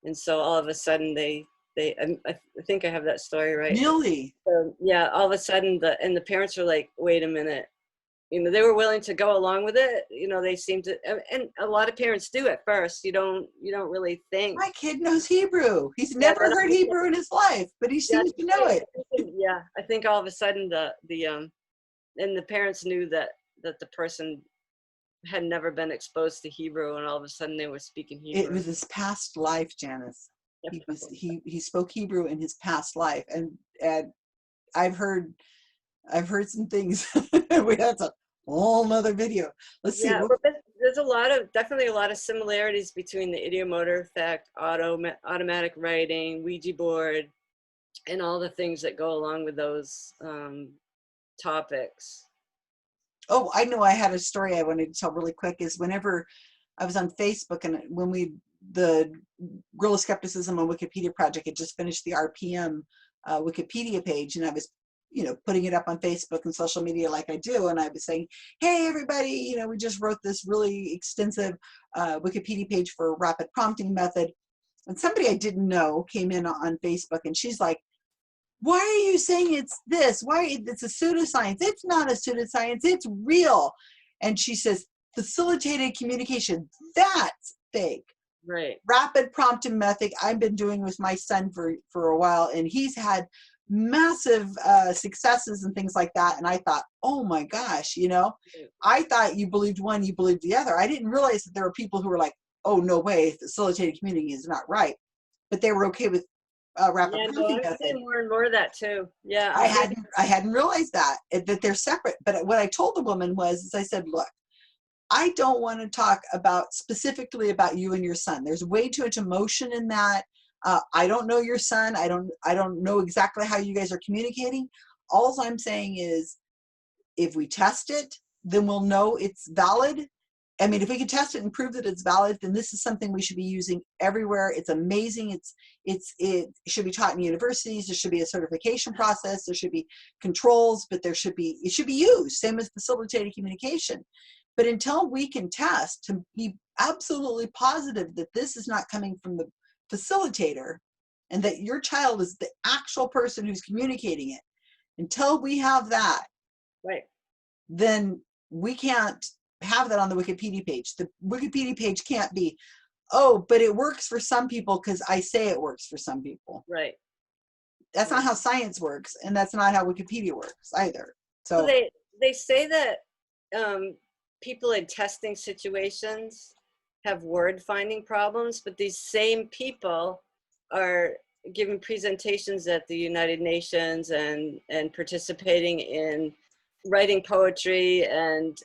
And so all of a sudden I think I have that story right. Really? So, yeah, all of a sudden the parents were like, wait a minute, you know, they were willing to go along with it. You know, they seemed to, and a lot of parents do at first. You don't really think. My kid knows Hebrew. He's Yeah, never heard Hebrew in his life, but he seems to know it. Yeah, I think all of a sudden and the parents knew that the person had never been exposed to Hebrew, and all of a sudden they were speaking Hebrew. It was his past life, Janyce. He spoke Hebrew in his past life, and I've heard some things. That's a whole nother video. Let's see. Yeah, there's definitely a lot of similarities between the idiomotor effect, automatic writing, Ouija board, and all the things that go along with those topics. Oh, I know. I had a story I wanted to tell really quick. Is whenever I was on Facebook, and when the Guerrilla Skepticism on Wikipedia project had just finished the RPM Wikipedia page, and I was, you know, putting it up on Facebook and social media like I do, and I was saying, hey everybody, you know, we just wrote this really extensive Wikipedia page for rapid prompting method, and somebody I didn't know came in on Facebook, and she's like, why are you saying it's this? Why it's a pseudoscience? It's not a pseudoscience, it's real. And she says, facilitated communication, that's fake. Right. Rapid prompting method I've been doing with my son for a while, and he's had massive successes and things like that. And I thought, oh my gosh, you know, I thought you believed one, you believed the other. I didn't realize that there were people who were like, oh no way, facilitated communicating is not right, but they were okay with rapid prompting method. I'm seeing more and more of that too. Yeah, I hadn't realized that they're separate. But what I told the woman was I said, look, I don't want to talk specifically about you and your son. There's way too much emotion in that. I don't know your son. I don't know exactly how you guys are communicating. All I'm saying is, if we test it, then we'll know it's valid. I mean, if we can test it and prove that it's valid, then this is something we should be using everywhere. It's amazing. It should be taught in universities. There should be a certification process. There should be controls, but it should be used. Same as facilitated communication. But until we can test to be absolutely positive that this is not coming from the facilitator and that your child is the actual person who's communicating it, until we have that, right, then we can't have that on the Wikipedia page. The Wikipedia page can't be, oh, but it works for some people because I say it works for some people. Right. That's not how science works, and that's not how Wikipedia works either. So they say that people in testing situations have word finding problems, but these same people are giving presentations at the United Nations and participating in writing poetry and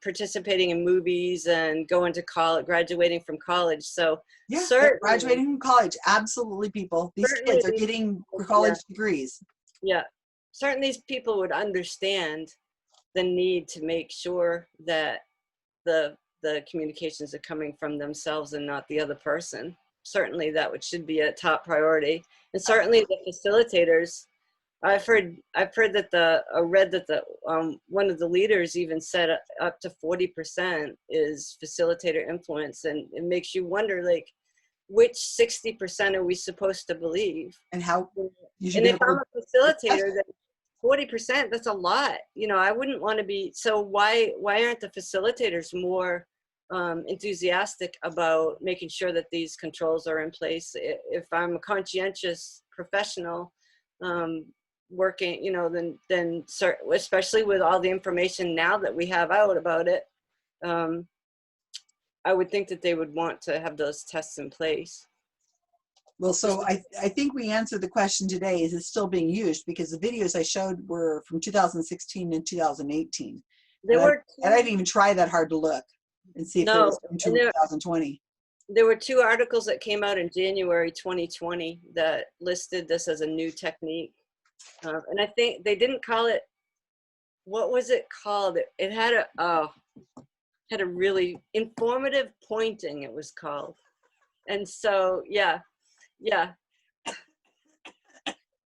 participating in movies and going to college, graduating from college. So yeah, graduating from college, absolutely, people. These kids are getting college degrees. Yeah, certainly these people would understand the need to make sure that the communications are coming from themselves and not the other person. Certainly that should be a top priority. And certainly the facilitators, I've read that one of the leaders even said up to 40% is facilitator influence, and it makes you wonder, like, which 60% are we supposed to believe? And how? And if I'm a facilitator, then 40%, that's a lot. You know, I wouldn't want to be. So why aren't the facilitators more enthusiastic about making sure that these controls are in place? If I'm a conscientious professional, working, you know, then especially with all the information now that we have out about it, I would think that they would want to have those tests in place. Well, so I think we answered the question today, is it still being used? Because the videos I showed were from 2016 and 2018. And I didn't even try that hard to look and see if it was from 2020. There were 2 articles that came out in January 2020 that listed this as a new technique. And I think they didn't call it, what was it called? It had a really informative pointing, it was called. And so, yeah.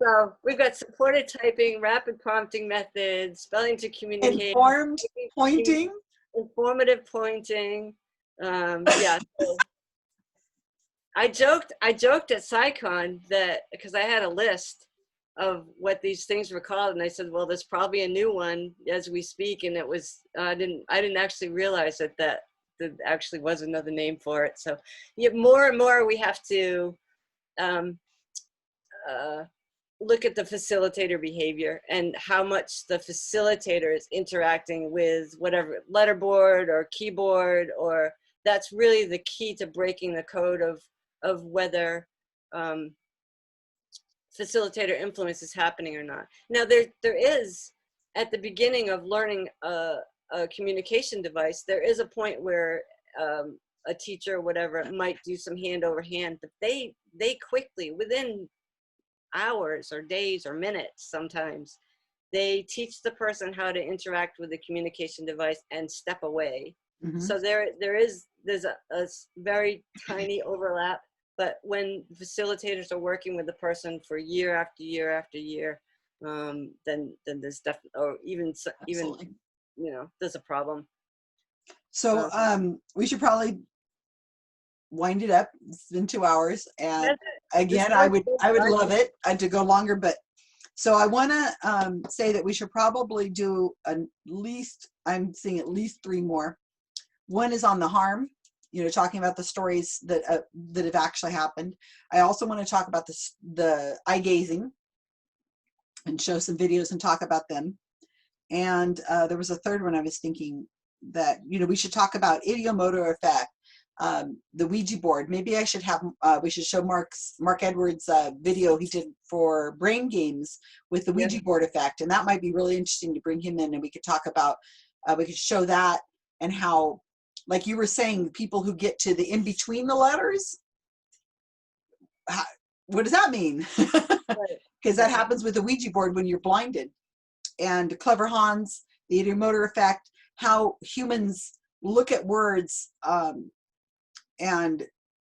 So we've got supported typing, rapid prompting methods, spelling to communicate. Informed pointing? Informative pointing. Yeah. So I joked at SciCon that, because I had a list what these things were called, and I said, well, there's probably a new one as we speak, and it was I didn't actually realize that there actually was another name for it. So yeah, more and more we have to look at the facilitator behavior and how much the facilitator is interacting with whatever letterboard or keyboard, or that's really the key to breaking the code of whether facilitator influence is happening or not. Now there is, at the beginning of learning a communication device, there is a point where a teacher or whatever might do some hand over hand, but they quickly, within hours or days or minutes sometimes, they teach the person how to interact with the communication device and step away. Mhm. So there's a very tiny overlap, but when facilitators are working with the person for year after year after year, then there's definitely, or even Absolutely. there's a problem. So we should probably wind it up. It's been 2 hours, and again, I would love it to go longer, but so I want to say that we should probably do at least, I'm seeing at least 3 more. One is on the harm, talking about the stories that have actually happened. I also want to talk about the eye gazing and show some videos and talk about them. And there was a third one I was thinking that we should talk about idiomotor effect. The Ouija board. Maybe I should have, we should show Mark Edwards' video he did for brain games with the Ouija board effect. And that might be really interesting to bring him in, and we could talk about, we could show that, and how, like you were saying, people who get to the in-between the letters, what does that mean? Because that happens with the Ouija board when you're blinded. And Clever Hans, the idiomotor effect, how humans look at words, and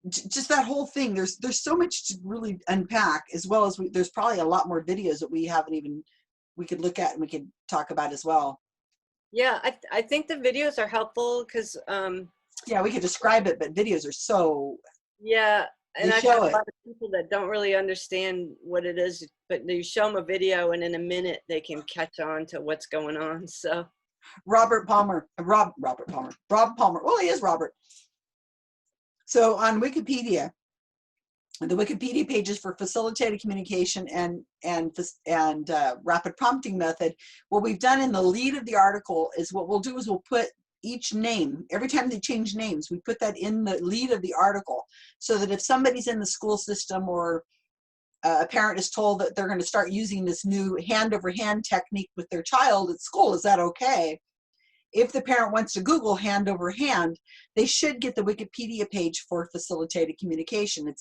just that whole thing. There's so much to really unpack, as well as there's probably a lot more videos that we could look at and we could talk about as well. Yeah, I think the videos are helpful because yeah, we could describe it, but videos are so, yeah, and I've show had a it. lot of people that don't really understand what it is, but you show them a video and in a minute they can catch on to what's going on. So Rob Palmer. Well, he is Robert. So on Wikipedia, the Wikipedia pages for facilitated communication and rapid prompting method, what we've done in the lead of the article is what we'll do is we'll put each name, every time they change names, we put that in the lead of the article, so that if somebody's in the school system, or a parent is told that they're going to start using this new hand over hand technique with their child at school, is that okay? If the parent wants to Google hand over hand, they should get the Wikipedia page for facilitated communication.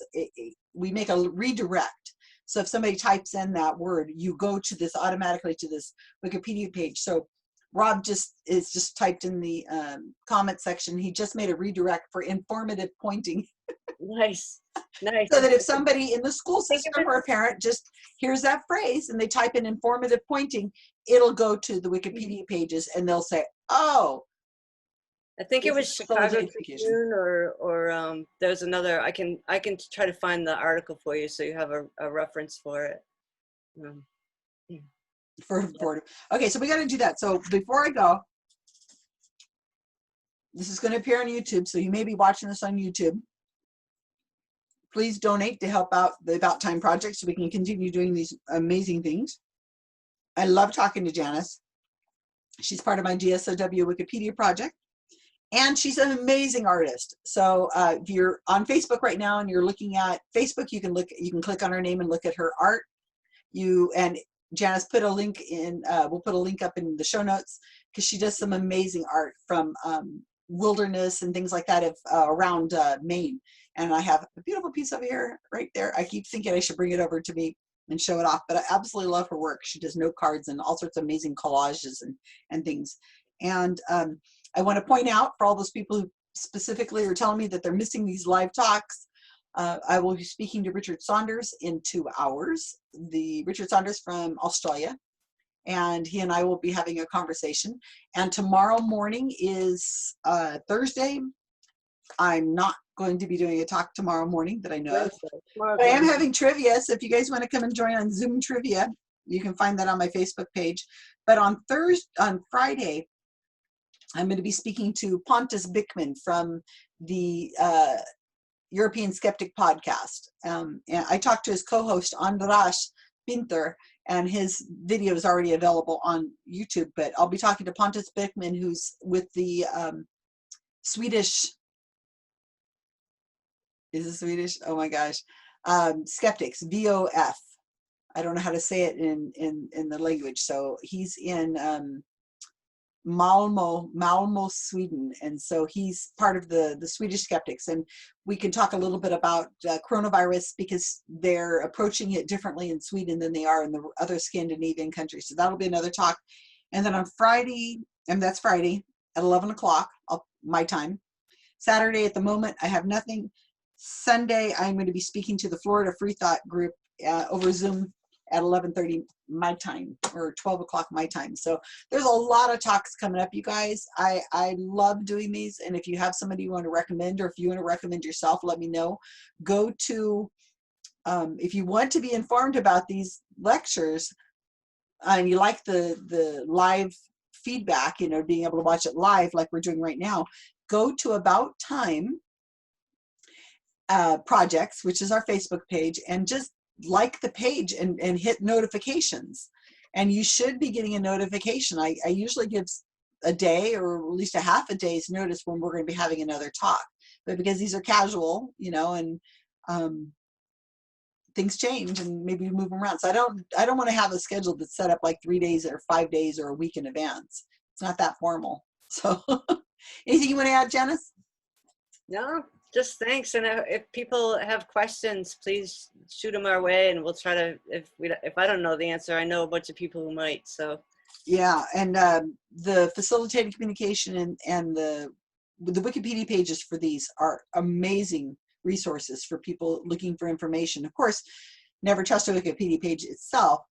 We make a redirect. So if somebody types in that word, you go to this automatically to this Wikipedia page. So Rob just typed in the comment section. He just made a redirect for informative pointing. Nice. So that if somebody in the school system or a parent just hears that phrase and they type in informative pointing, it'll go to the Wikipedia pages and they'll say, oh. I think it was Chicago Tribune or there's another, I can try to find the article for you so you have a reference for it. Okay, so we got to do that. So before I go, this is going to appear on YouTube, so you may be watching this on YouTube. Please donate to help out the About Time Project so we can continue doing these amazing things. I love talking to Janyce. She's part of my GSoW Wikipedia project, and she's an amazing artist. So if you're on Facebook right now and you're looking at Facebook, you can click on her name and look at her art. And Janyce put a link in, we'll put a link up in the show notes, because she does some amazing art from wilderness and things like that around Maine. And I have a beautiful piece over here, right there. I keep thinking I should bring it over to me and show it off, but I absolutely love her work. She does note cards and all sorts of amazing collages and things. And I want to point out, for all those people who specifically are telling me that they're missing these live talks, I will be speaking to Richard Saunders in 2 hours. Richard Saunders from Australia, and he and I will be having a conversation. And tomorrow morning is Thursday. I'm not going to be doing a talk tomorrow morning that I know of. Wednesday. Tomorrow's But I am Wednesday. having trivia, so if you guys want to come and join on Zoom trivia, you can find that on my Facebook page. But on Friday, I'm going to be speaking to Pontus Bickman from the European Skeptic podcast. And I talked to his co-host Andras Pinter, and his video is already available on YouTube. But I'll be talking to Pontus Bickman, who's with the Swedish. Is it Swedish? Oh my gosh, Skeptics, VOF. I don't know how to say it in the language. So he's in Malmo, Sweden, and so he's part of the Swedish Skeptics, and we can talk a little bit about coronavirus because they're approaching it differently in Sweden than they are in the other Scandinavian countries. So that'll be another talk. And then on Friday, and that's Friday at 11 o'clock my time. Saturday at the moment I have nothing. Sunday I'm going to be speaking to the Florida Free Thought group over Zoom at 11:30 my time, or 12 o'clock my time. So there's a lot of talks coming up, you guys. I love doing these, and if you have somebody you want to recommend, or if you want to recommend yourself, let me know. Go to, if you want to be informed about these lectures, and you like the live feedback, you know, being able to watch it live like we're doing right now, go to About Time Projects, which is our Facebook page, and just like the page and hit notifications, and you should be getting a notification. I usually give a day or at least a half a day's notice when we're going to be having another talk, but because these are casual, you know, and things change and maybe we move them around. So I don't want to have a schedule that's set up like 3 days or 5 days or a week in advance. It's not that formal. So anything you want to add, Janyce? No, just thanks. And if people have questions, please shoot them our way, and we'll try to. If I don't know the answer, I know a bunch of people who might. So yeah, and the facilitated communication and the Wikipedia pages for these are amazing resources for people looking for information. Of course, never trust a Wikipedia page itself.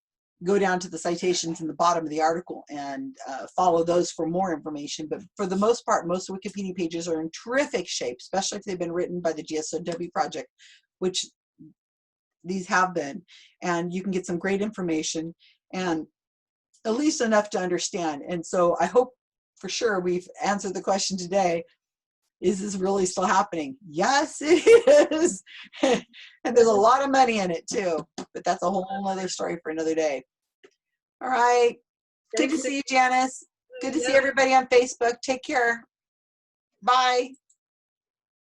Go down to the citations in the bottom of the article and follow those for more information. But for the most part, most Wikipedia pages are in terrific shape, especially if they've been written by the GSoW project, which these have been. And you can get some great information and at least enough to understand. And so I hope for sure we've answered the question today. Is this really still happening? Yes, it is. And there's a lot of money in it too, but that's a whole other story for another day. All right. Good to see you, Janyce. Good to see everybody on Facebook. Take care. Bye.